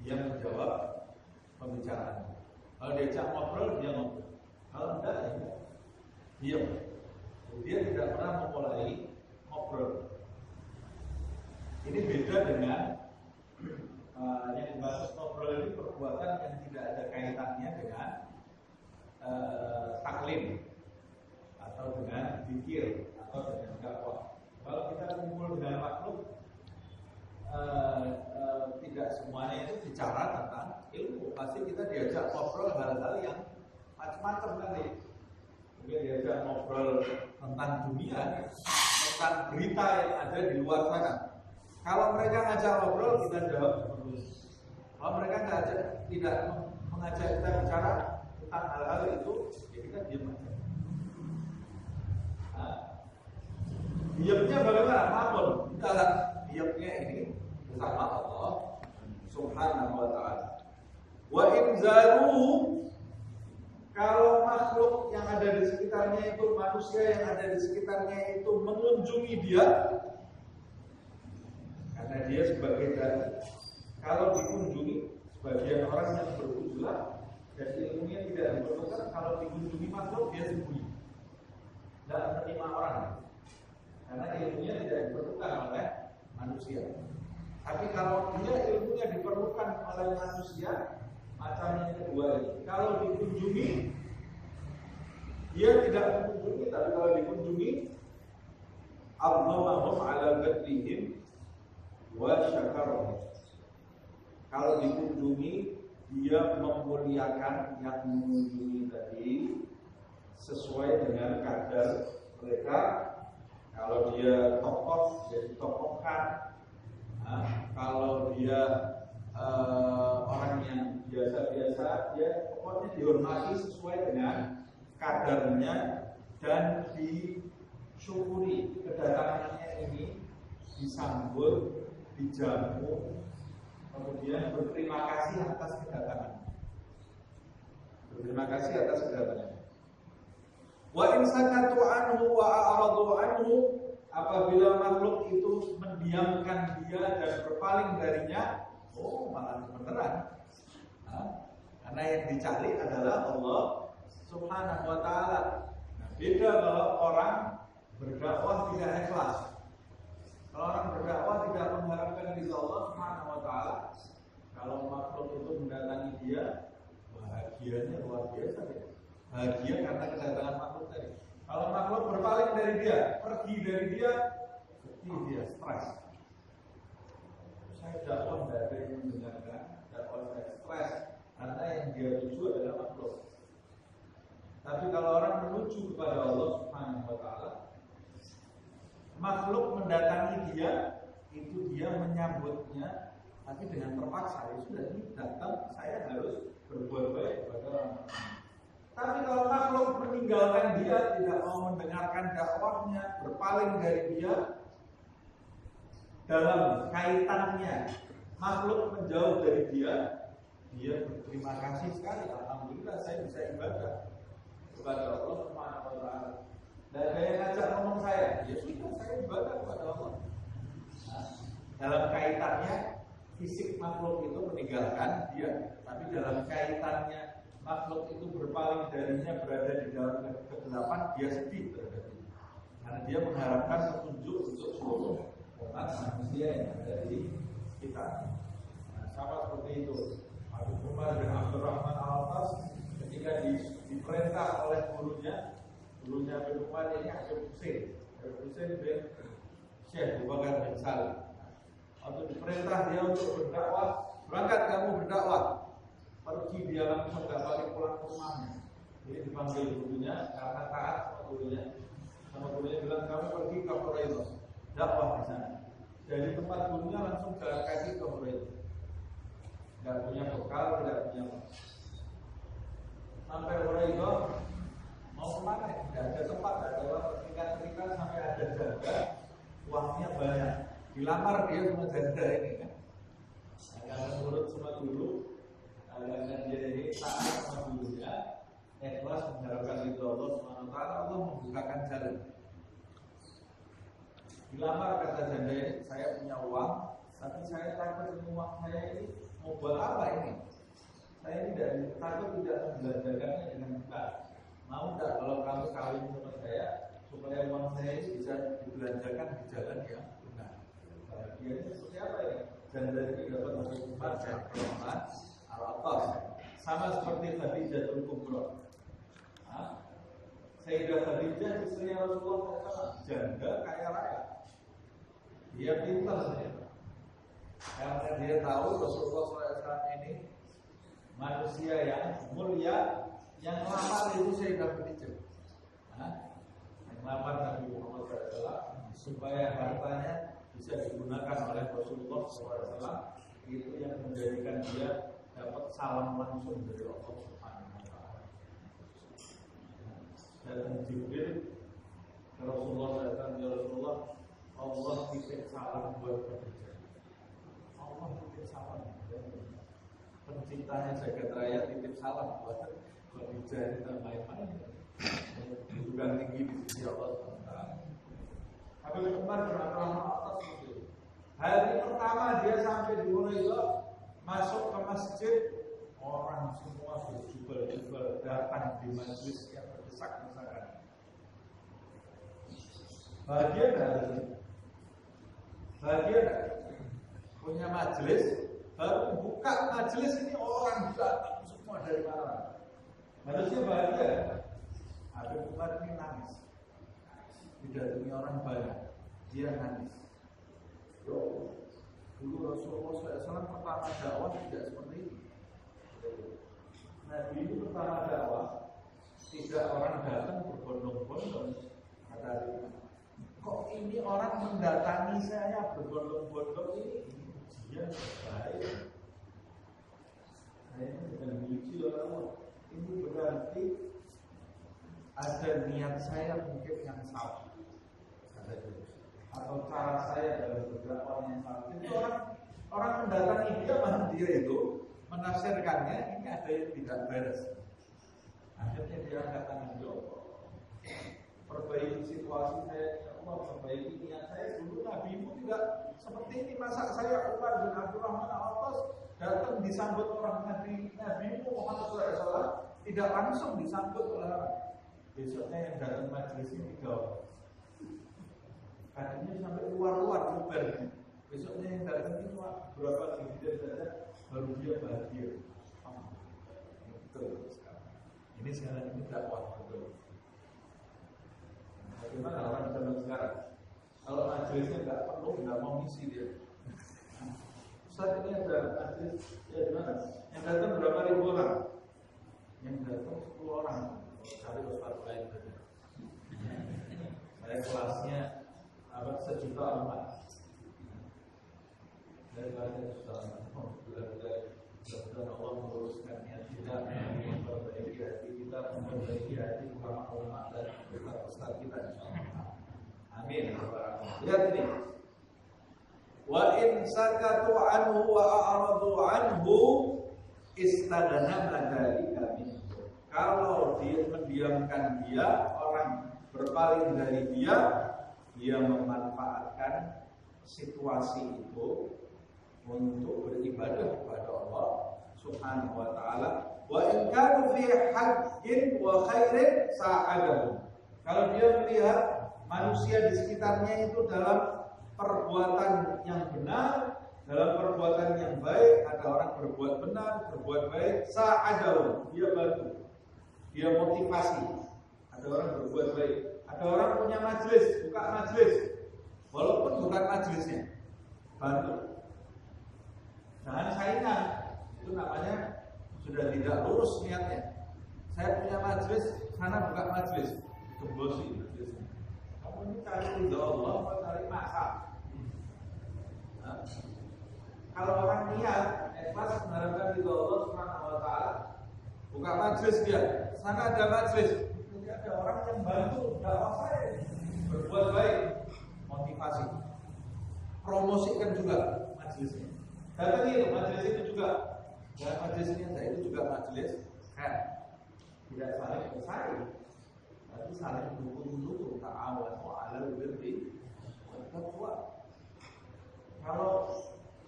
dia menjawab pembicaraan. Kalau diajak ngobrol, dia ngobrol. Kalau enggak, ya enggak. Diam. Dia tidak pernah memulai ngobrol. Ini beda dengan yang dimaksud ngobrol ini perbuatan yang tidak ada kaitannya dengan taklim atau dengan zikir atau dengan dakwah. Kalau kita kumpul dengan makhluk, tidak semuanya itu bicara tentang ilmu. Pasti kita diajak ngobrol hal-hal yang macam-macam tadi. Mungkin diajak ngobrol tentang dunia, tentang berita yang ada di luar sana. Kalau mereka ngajak ngobrol, kita jawab seperti itu. Kalau mereka tidak mengajak kita bicara tentang hal-hal itu, ya kita diam aja. Diamnya bagaimana? Namun kita diamnya ini bersama Allah Subhanahu wa Ta'ala. Wa inzaruhu, kalau makhluk yang ada di sekitarnya itu, manusia yang ada di sekitarnya itu mengunjungi dia, karena dia sebagai dai, kalau dikunjungi sebagian orang yang beruzlah dan ilmunya tidak diperlukan, kalau dikunjungi makhluk dia sembunyi, tidak menerima orang. Karena ilmunya tidak diperlukan oleh manusia. Tapi kalau dia ilmunya diperlukan oleh manusia, macam yang kedua ini. Kalau dikunjungi, dia tidak mengunjungi, tapi kalau dikunjungi, Allahumma ala gadrihim wa syakarahum. Kalau dikunjungi, dia memuliakan yang mengunjungi tadi sesuai dengan kadar mereka. Kalau dia tokoh, dia ditokohkan. Kalau dia orang yang biasa-biasa, dia pokoknya dihormati sesuai dengan kadarnya dan disyukuri. Kedatangannya ini disambut, dijamu, kemudian berterima kasih atas kedatangan. Berterima kasih atas kedatangan. Wa in sakatu anhu wa a'radu anhu, apabila makhluk itu mendiamkan dia dan berpaling darinya, oh malah beneran. Karena yang dicari adalah Allah Subhanahu wa taala. Nah, beda kalau orang berdakwah tidak ikhlas. Kalau orang berdakwah tidak mengharapkan ridha Allah Subhanahu wa taala, kalau makhluk itu mendatangi dia, bahagianya luar biasa ya. Bahagia karena kedatangan makhluk tadi. Kalau makhluk berpaling dari dia, pergi dari dia, sedih dia, stres. Saya dakwah tidak ada yang mendengarkan, dakwah saya stres karena yang dia tuju adalah makhluk. Tapi kalau orang menuju kepada Allah Subhanahu wa taala, makhluk mendatangi dia, itu dia menyambutnya, tapi dengan terpaksa. Ya sudah, ini datang, saya harus berbuat baik kepada orang. Tapi kalau makhluk meninggalkan dia, tidak mau mendengarkan dakwahnya, berpaling dari dia, dalam kaitannya makhluk menjauh dari dia, dia berterima kasih sekali. Alhamdulillah saya bisa ibadah kepada Allah Subhanahu wa taala. Dan ada yang ngajak ngomong saya, ya sudah saya ibadah kepada Allah. Nah, dalam kaitannya fisik makhluk itu meninggalkan dia, tapi dalam kaitannya makhluk itu berpaling darinya, berada di dalam kegelapan, dia sedih terhadap itu. Karena dia mengharapkan petunjuk untuk seluruh umat manusia yang ada di kita. Nah, sama seperti itu. Abu Umar bin Abdurrahman Al-Atas ketika diperintah oleh gurunya Abu Umar ini Habib Husain bin Syekh Abu Bakar bin Salim. Waktu diperintah dia untuk berdakwah, berangkat kamu berdakwah. Pergi dia langsung gak balik pulang ke rumahnya. Jadi dipanggil gurunya karena taat sama gurunya. Sama gurunya bilang kamu pergi ke Hurairah, dakwah di sana. Dari tempat gurunya langsung jalan kaki ke Hurairah. Gak punya bekal, tidak punya bekal. Sampai Hurairah mau kemana? Tidak ada tempat, tidak ada uang terikat-terikat sampai ada janda, uangnya banyak. Dilamar dia sama janda ini kan. Karena menurut sama guru, karena dia ini taat sama gurunya, ikhlas mengharapkan itu Allah SWT, Allah membukakan jalan. Dilamar kata janda ini, saya punya uang, tapi saya takut uang saya ini mau buat apa ini? Saya ini takut tidak membelanjakannya dengan benar. Mau tidak kalau kamu kawin sama saya, supaya uang saya ini bisa dibelanjakan di jalan yang benar. Bahagianya seperti apa ya? Janda ini dapat hukuman dari Rahman Al-Atas, sama seperti Khadijatul Kubra. Sayyidah Khadijah istri Rasulullah SAW, janda kaya raya. Dia pintar karena dia tahu Rasulullah SAW ini manusia yang mulia, yang lamar itu Sayyidah Khadijah. Yang lamar Nabi Muhammad SAW supaya hartanya bisa digunakan oleh Rasulullah SAW, itu yang menjadikan dia dapat salam langsung dari Allah Subhanahu wa taala. Dan Jibril ke Rasulullah SAW, ya Rasulullah, Allah titip salam buat Khadijah. Allah titip salam. Penciptanya jagat raya titip salam buat Khadijah, kita main-main. Bukan tinggi di sisi Allah SWT. Habib Umar bin Abdurrahman Al-Atas itu. Hari pertama dia sampai di Hurairah, masuk ke masjid, orang semua berjubel-jubel datang di majelis yang berdesak-desakan. Bahagia enggak? Bahagia enggak? Punya majelis, baru buka majelis ini orang datang semua dari mana? Harusnya bahagia. Habib Umar ini nangis. Didatangi orang banyak, dia nangis. Dulu Rasulullah SAW pertama dakwah tidak seperti ini. Nabi ini pertama dakwah, tidak orang datang berbondong-bondong. Kata dia, kok ini orang mendatangi saya berbondong-bondong ini ujian baik. Saya ini bukan diuji oleh Allah. Ini berarti ada niat saya mungkin yang salah, atau cara saya dalam berdakwah yang salah. Itu orang mendatangi dia, bahkan dia itu menafsirkannya ini ada yang tidak beres. Akhirnya dia angkat tangan, ya Allah, perbaiki situasi saya, ya Allah, perbaiki niat saya. Dulu nabimu tidak seperti ini, masa saya Umar bin Abdurrahman Al-Atas datang disambut orang Nabi Muhammad SAW, tidak langsung disambut oleh orang. Besoknya yang datang majelis ini 3 orang. Tadinya sampai luar-luar bubar. Besoknya yang datang itu berapa dividen saja baru dia bahagia. Betul sekarang. Ini sekarang ini dakwah betul. Bagaimana orang zaman sekarang? Kalau majelisnya nggak penuh, nggak mau ngisi dia. Saat ini ada majelis ya gimana? Yang datang berapa ribu orang? Yang datang 10 orang. Cari ustaz lain saja. Saya kelasnya sejuta umat. Dari kelasnya sejuta umat. Mudah-mudahan Allah meluruskan niat kita, memperbaiki hati kita, memperbaiki hati ulama-ulama dan ustaz kita. Amin. Lihat ini. Wa in sakatu anhu wa a'radu anhu istadana dzalika minhu. Kalau dia mendiamkan dia, orang berpaling dari dia memanfaatkan situasi itu untuk beribadah kepada Allah Subhanahu wa taala. Wa in kanu fi haqqin wa khairin sa'adahu. Kalau dia melihat manusia di sekitarnya itu dalam perbuatan yang benar, dalam perbuatan yang baik, ada orang berbuat benar, berbuat baik, sa'adahu, dia bantu, dia motivasi. Ada orang berbuat baik, ada orang punya majelis, buka majelis, walaupun bukan majelisnya, bantu. Jangan saingan, itu namanya sudah tidak lurus niatnya. Saya punya majelis, sana buka majelis, digembosi majelisnya. Kamu ini cari ridho Allah atau cari masa? Nah, kalau orang niat ikhlas mengharapkan ridho Allah Subhanahu wa taala, buka majelis dia, sana ada majelis, jadi ada orang yang bantu dakwah saya, berbuat baik, motivasi, promosikan juga majelisnya. Datangi itu majelis itu juga, dan majelisnya itu juga majelis tidak saling bersaing, tapi saling mendukung, ta'awanu 'alal birri wat taqwa.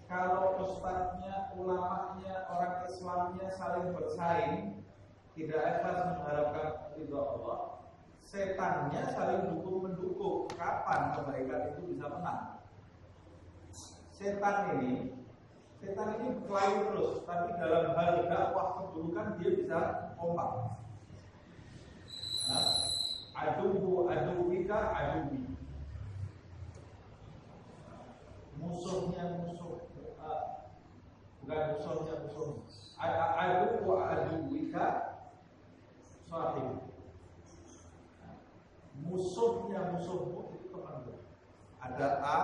Kalau ustadznya, ulamanya, orang Islamnya saling bersaing, tidak ikhlas mengharapkan ridho Allah, setannya saling mendukung. Kapan kebaikan itu bisa menang? Setan ini berkelahi terus, tapi dalam hal dakwah keburukan dia bisa kompak. Aduwika aduwi, musuhnya musuh, bukan musuhnya musuh. Aduwika sahib, musuhnya musuhmu itu teman. Ada A,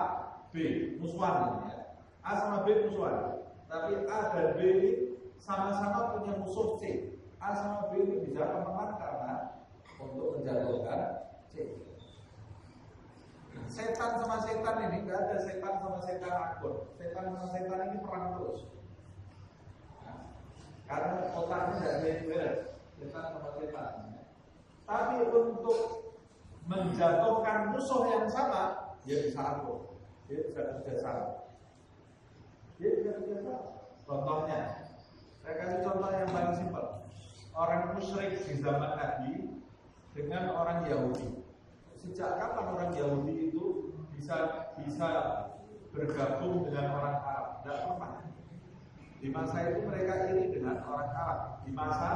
B, musuhan ya. A sama B musuhan, tapi A dan B ini sama-sama punya musuh C. A sama B ini bisa teman karena untuk menjatuhkan C. Setan sama setan ini nggak ada setan sama setan akur. Setan sama setan ini perang terus. Nah, karena otaknya tidak beres. Setan sama setan. Tapi untuk menjatuhkan musuh yang sama, dia bisa akur. Dia bisa kerjasama. Contohnya, saya kasih contoh yang paling simpel. Orang musyrik di zaman Nabi dengan orang Yahudi. Sejak kapan orang Yahudi itu bisa bergabung dengan orang Arab? Tidak pernah. Di masa itu mereka iri dengan orang Arab. Di masa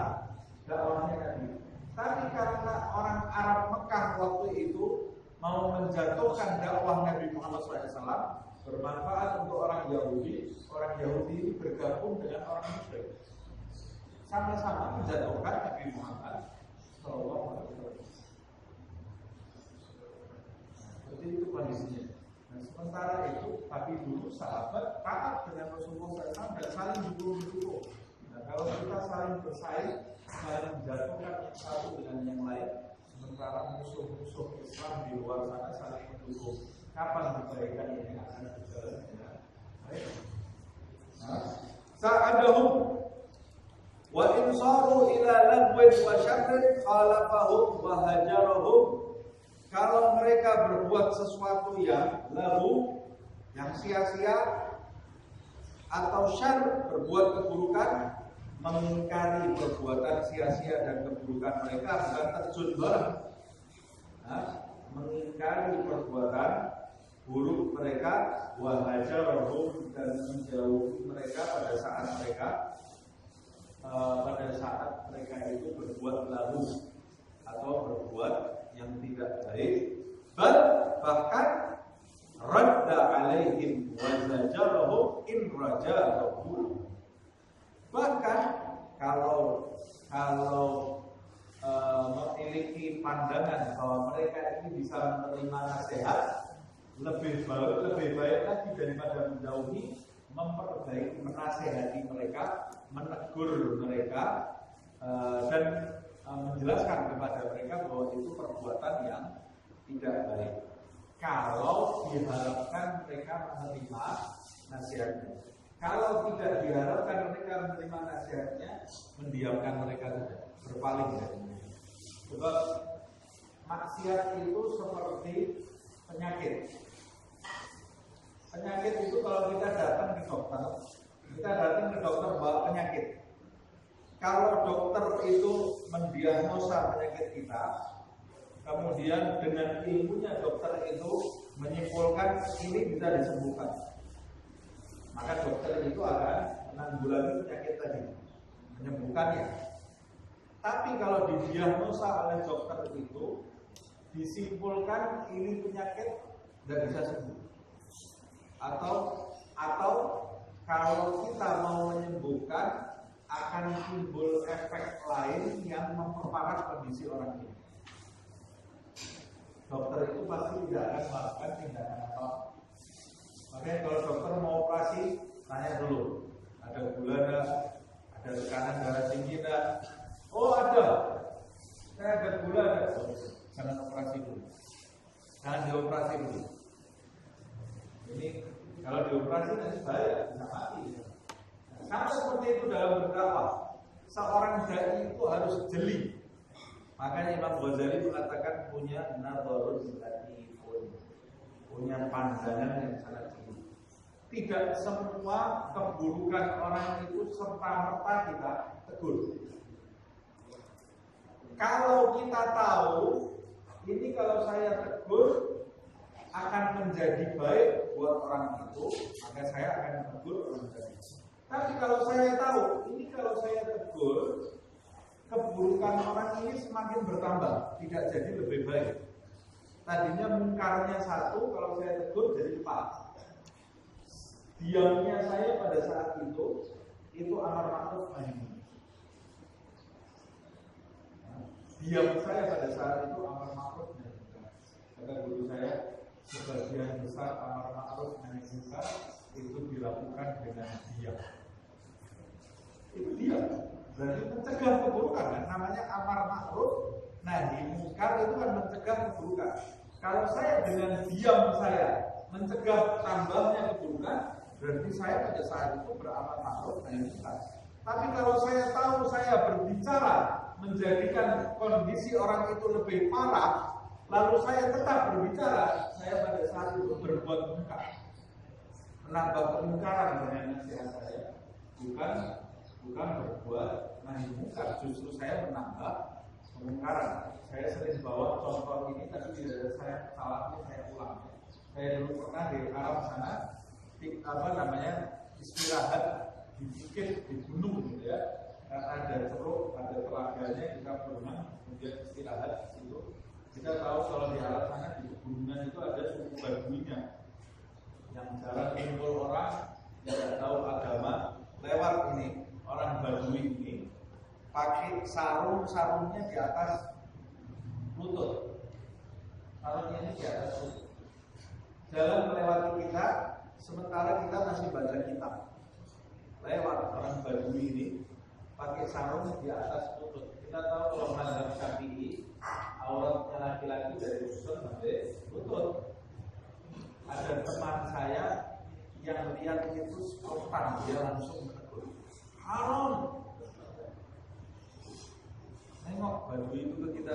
dakwahnya Nabi. Tapi karena orang Arab Mekah waktu itu mau menjatuhkan dakwah Nabi Muhammad SAW, bermanfaat untuk orang Yahudi ini bergabung dengan orang musyrik, sama-sama menjatuhkan Nabi Muhammad SAW. Seperti itu kondisinya. Nah, sementara itu, tapi dulu sahabat taat dengan Rasulullah SAW dan saling dukung. Nah, kalau kita saling bersaing, saling menjatuhkan yang satu dengan yang lain, sementara musuh-musuh Islam di luar sana saling mendukung, kapan kebaikan ini akan berjalan dengan baik? Sa'adahum wa insaru ila lagwin wa syarrin khalafahum wa hajarahum. Kalau mereka berbuat sesuatu yang lagu, yang sia-sia, atau syarr, berbuat keburukan, mengingkari perbuatan sia-sia dan keburukan mereka, bukan terjun bareng. Mengingkari perbuatan buruk mereka, wa hajarahum, dan menjauhi mereka pada saat mereka itu berbuat lalu atau berbuat yang tidak baik. Bahkan radda alaihim wa zajarahum in rajahu. Bahkan kalau memiliki pandangan bahwa mereka ini bisa menerima nasihat, lebih baik lagi daripada menjauhi, memperbaiki, menasehati mereka, menegur mereka, dan menjelaskan kepada mereka bahwa itu perbuatan yang tidak baik. Kalau diharapkan mereka menerima nasihatnya. Kalau tidak diharapkan mereka menerima nasihatnya, mendiamkan mereka saja, berpaling darinya. Sebab maksiat itu seperti penyakit. Penyakit itu kalau kita datang ke dokter bawa penyakit. Kalau dokter itu mendiagnosa penyakit kita, kemudian dengan ilmunya dokter itu menyimpulkan ini bisa disembuhkan, maka dokter itu akan menanggulangi penyakit tadi, menyembuhkannya. Tapi kalau didiagnosa oleh dokter itu disimpulkan ini penyakit tidak bisa sembuh, atau kalau kita mau menyembuhkan akan timbul efek lain yang memperparah kondisi orang ini. Dokter itu pasti tidak akan melakukan tindakan apa. Makanya kalau dokter mau operasi, tanya dulu, ada gula, ada tekanan darah tinggi, oh ada, saya ada gula, jangan operasi dulu, jangan dioperasi dulu. Ini kalau dioperasi nanti bahaya, bisa mati. Sama seperti itu dalam berdakwah, seorang dai itu harus jeli. Makanya Imam Ghazali mengatakan punya nadharun latifun, punya pandangan yang sangat jeli. Tidak semua keburukan orang itu serta-merta kita tegur. Kalau kita tahu ini kalau saya tegur akan menjadi baik buat orang itu, maka saya akan tegur orang tadi. Tapi kalau saya tahu ini kalau saya tegur, keburukan orang ini semakin bertambah, tidak jadi lebih baik. Tadinya mungkarnya satu, kalau saya tegur jadi 4. Diamnya saya pada saat itu amar ma'ruf nahi munkar. Diam saya pada saat itu amar ma'ruf nahi munkar. Kata guru saya, sebagian besar amar ma'ruf nahi munkar itu dilakukan dengan diam. Itu diam. Berarti mencegah keburukan, kan? Namanya amar ma'ruf nahi munkar itu kan mencegah keburukan. Kalau saya dengan diam saya mencegah tambahnya keburukan, berarti saya pada saat itu beramar ma'ruf nahi munkar. Tapi kalau saya tahu saya berbicara menjadikan kondisi orang itu lebih parah, lalu saya tetap berbicara, saya pada saat itu berbuat munkar, menambah kemungkaran dengan nasihat saya, bukan berbuat nahi munkar, justru saya menambah kemungkaran. Saya sering bawa contoh ini, tapi tidak ada saya salahnya, saya ulang. Saya dulu pernah di Arab sana, istirahat di bukit, di gunung gitu ya, karena ada ceruk, ada telaganya, kita berenang, kemudian istirahat di situ. Kita tahu kalau di Arab sana di pegunungan itu ada suku Baduinya yang jarang kumpul orang, tidak tahu agama, lewat ini. Orang Badui ini pakai sarungnya di atas lutut, sarungnya ini di atas lutut, jalan melewati kita, sementara kita masih baca kitab. Lewat orang Badui ini pakai sarung di atas lutut. Kita tahu kalau mazhab Syafi'i auratnya laki-laki dari lutut sampai lutut. Ada teman saya yang lihat itu spontan, dia langsung menegur, haram. Nengok Badui itu ke kita,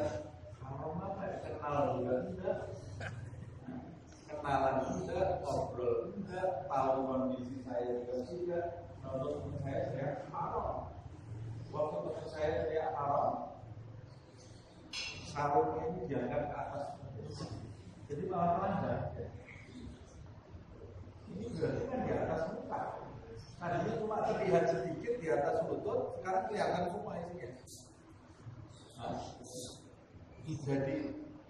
haram apa ya? Kenal juga enggak. kenalan juga, ngobrol juga, tahu kondisi saya juga sudah. Menurut teman saya haram. Waktu teman saya haram, sarungnya ini diangkat ke atas, jadi malah panjang. Ini berarti kan di atas muka. Tadinya cuma terlihat sedikit di atas lutut, sekarang kelihatan semua isinya. Nah, jadi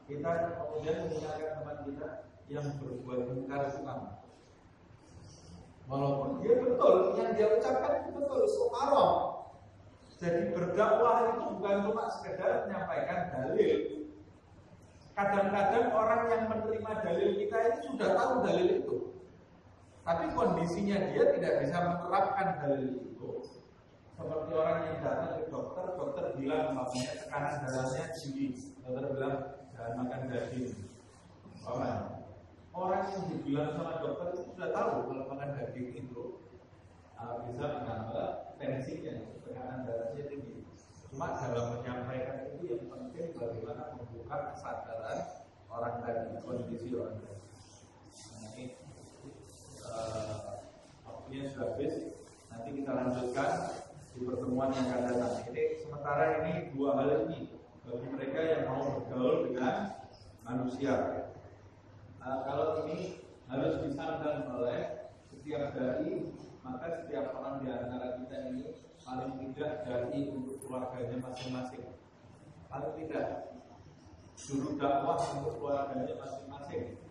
kita kemudian mengingatkan teman kita yang berbuat mungkar Islam. Walaupun dia betul, yang dia ucapkan itu betul, itu haram. Jadi berdakwah itu bukan cuma sekedar menyampaikan dalil. Kadang-kadang orang yang menerima dalil kita ini sudah tahu dalil itu, tapi kondisinya dia tidak bisa menerapkan dalil itu. Seperti orang yang datang ke dokter, dokter bilang makanya tekanan darahnya tinggi, dokter bilang jangan makan daging. Orang yang dibilang sama dokter itu sudah tahu kalau makan daging itu bisa menambah tensinya, tekanan darahnya tinggi. Cuma dalam menyampaikan itu yang penting bagaimana membuka kesadaran orang tadi, kondisi orang tadi. Nah, ini waktunya sudah habis. Nanti kita lanjutkan di pertemuan yang akan datang. Ini sementara ini dua hal ini bagi mereka yang mau bergaul dengan manusia. Kalau ini harus disandang oleh setiap dai, maka setiap orang di antara kita ini paling tidak dai untuk keluarganya masing-masing. Paling tidak juru dakwah untuk keluarganya masing-masing.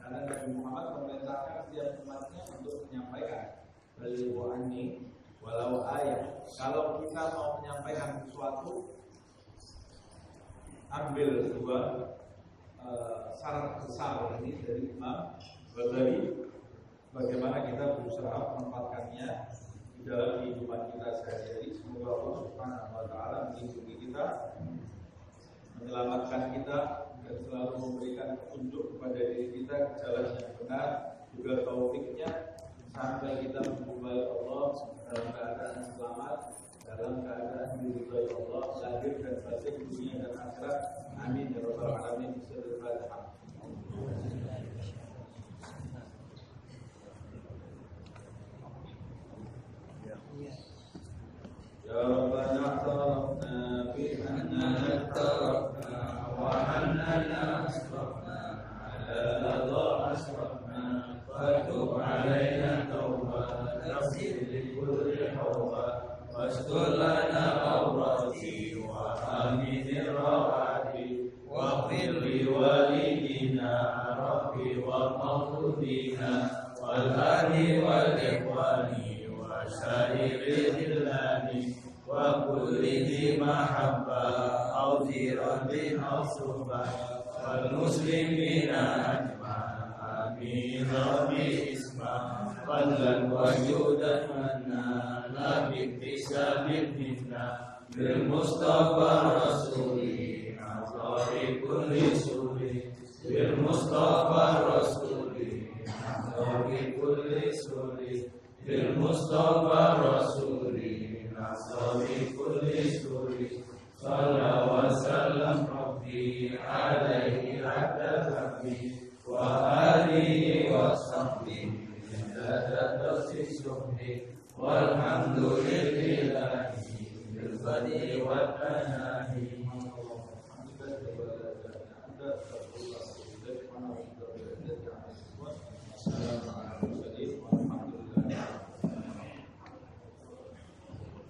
Karena Nabi Muhammad memerintahkan setiap umatnya untuk menyampaikan beliau ani walau ayat. Kalau kita mau menyampaikan sesuatu, ambil dua syarat besar ini dari Imam Ghazali, bagaimana kita berusaha menempatkannya di dalam kehidupan kita sehari-hari. Semoga Allah Subhanahu wa taala melindungi kita, menyelamatkan kita, dan selalu memberikan petunjuk kepada diri kita ke jalan yang benar, juga taufiknya sampai kita menjumpai Allah dalam keadaan selamat, dalam keadaan diridhoi Allah lahir dan batin, dunia dan akhirat. Amin ya rabbal alamin. Bismillahirrahmanirrahim. Ya Rabbana tarafna bi annana tarafna wa annana asrafna ala Allah asrafna fatub alaina tawbah nafsi li kulli hawba wastur lana awrati wa aminir rawati wa qilli walidina rabbi wa mawludina wal ahli wal ikhwani wa syairil hilani wa kulli di mahabba au ziratin au suhbah wal muslimina ajma amin rabbi isma fadlan wa judan manna la biktisabil minna bil mustafa rasuli azari kulli suri bil mustafa rasuli azari kulli suri bil mustafa rasuli azari kulli suri sallallahu wa sallam rabbi alaihi hatta rabbi wa alihi wa sahbihi walhamdulillahi bil fadli wa tanahi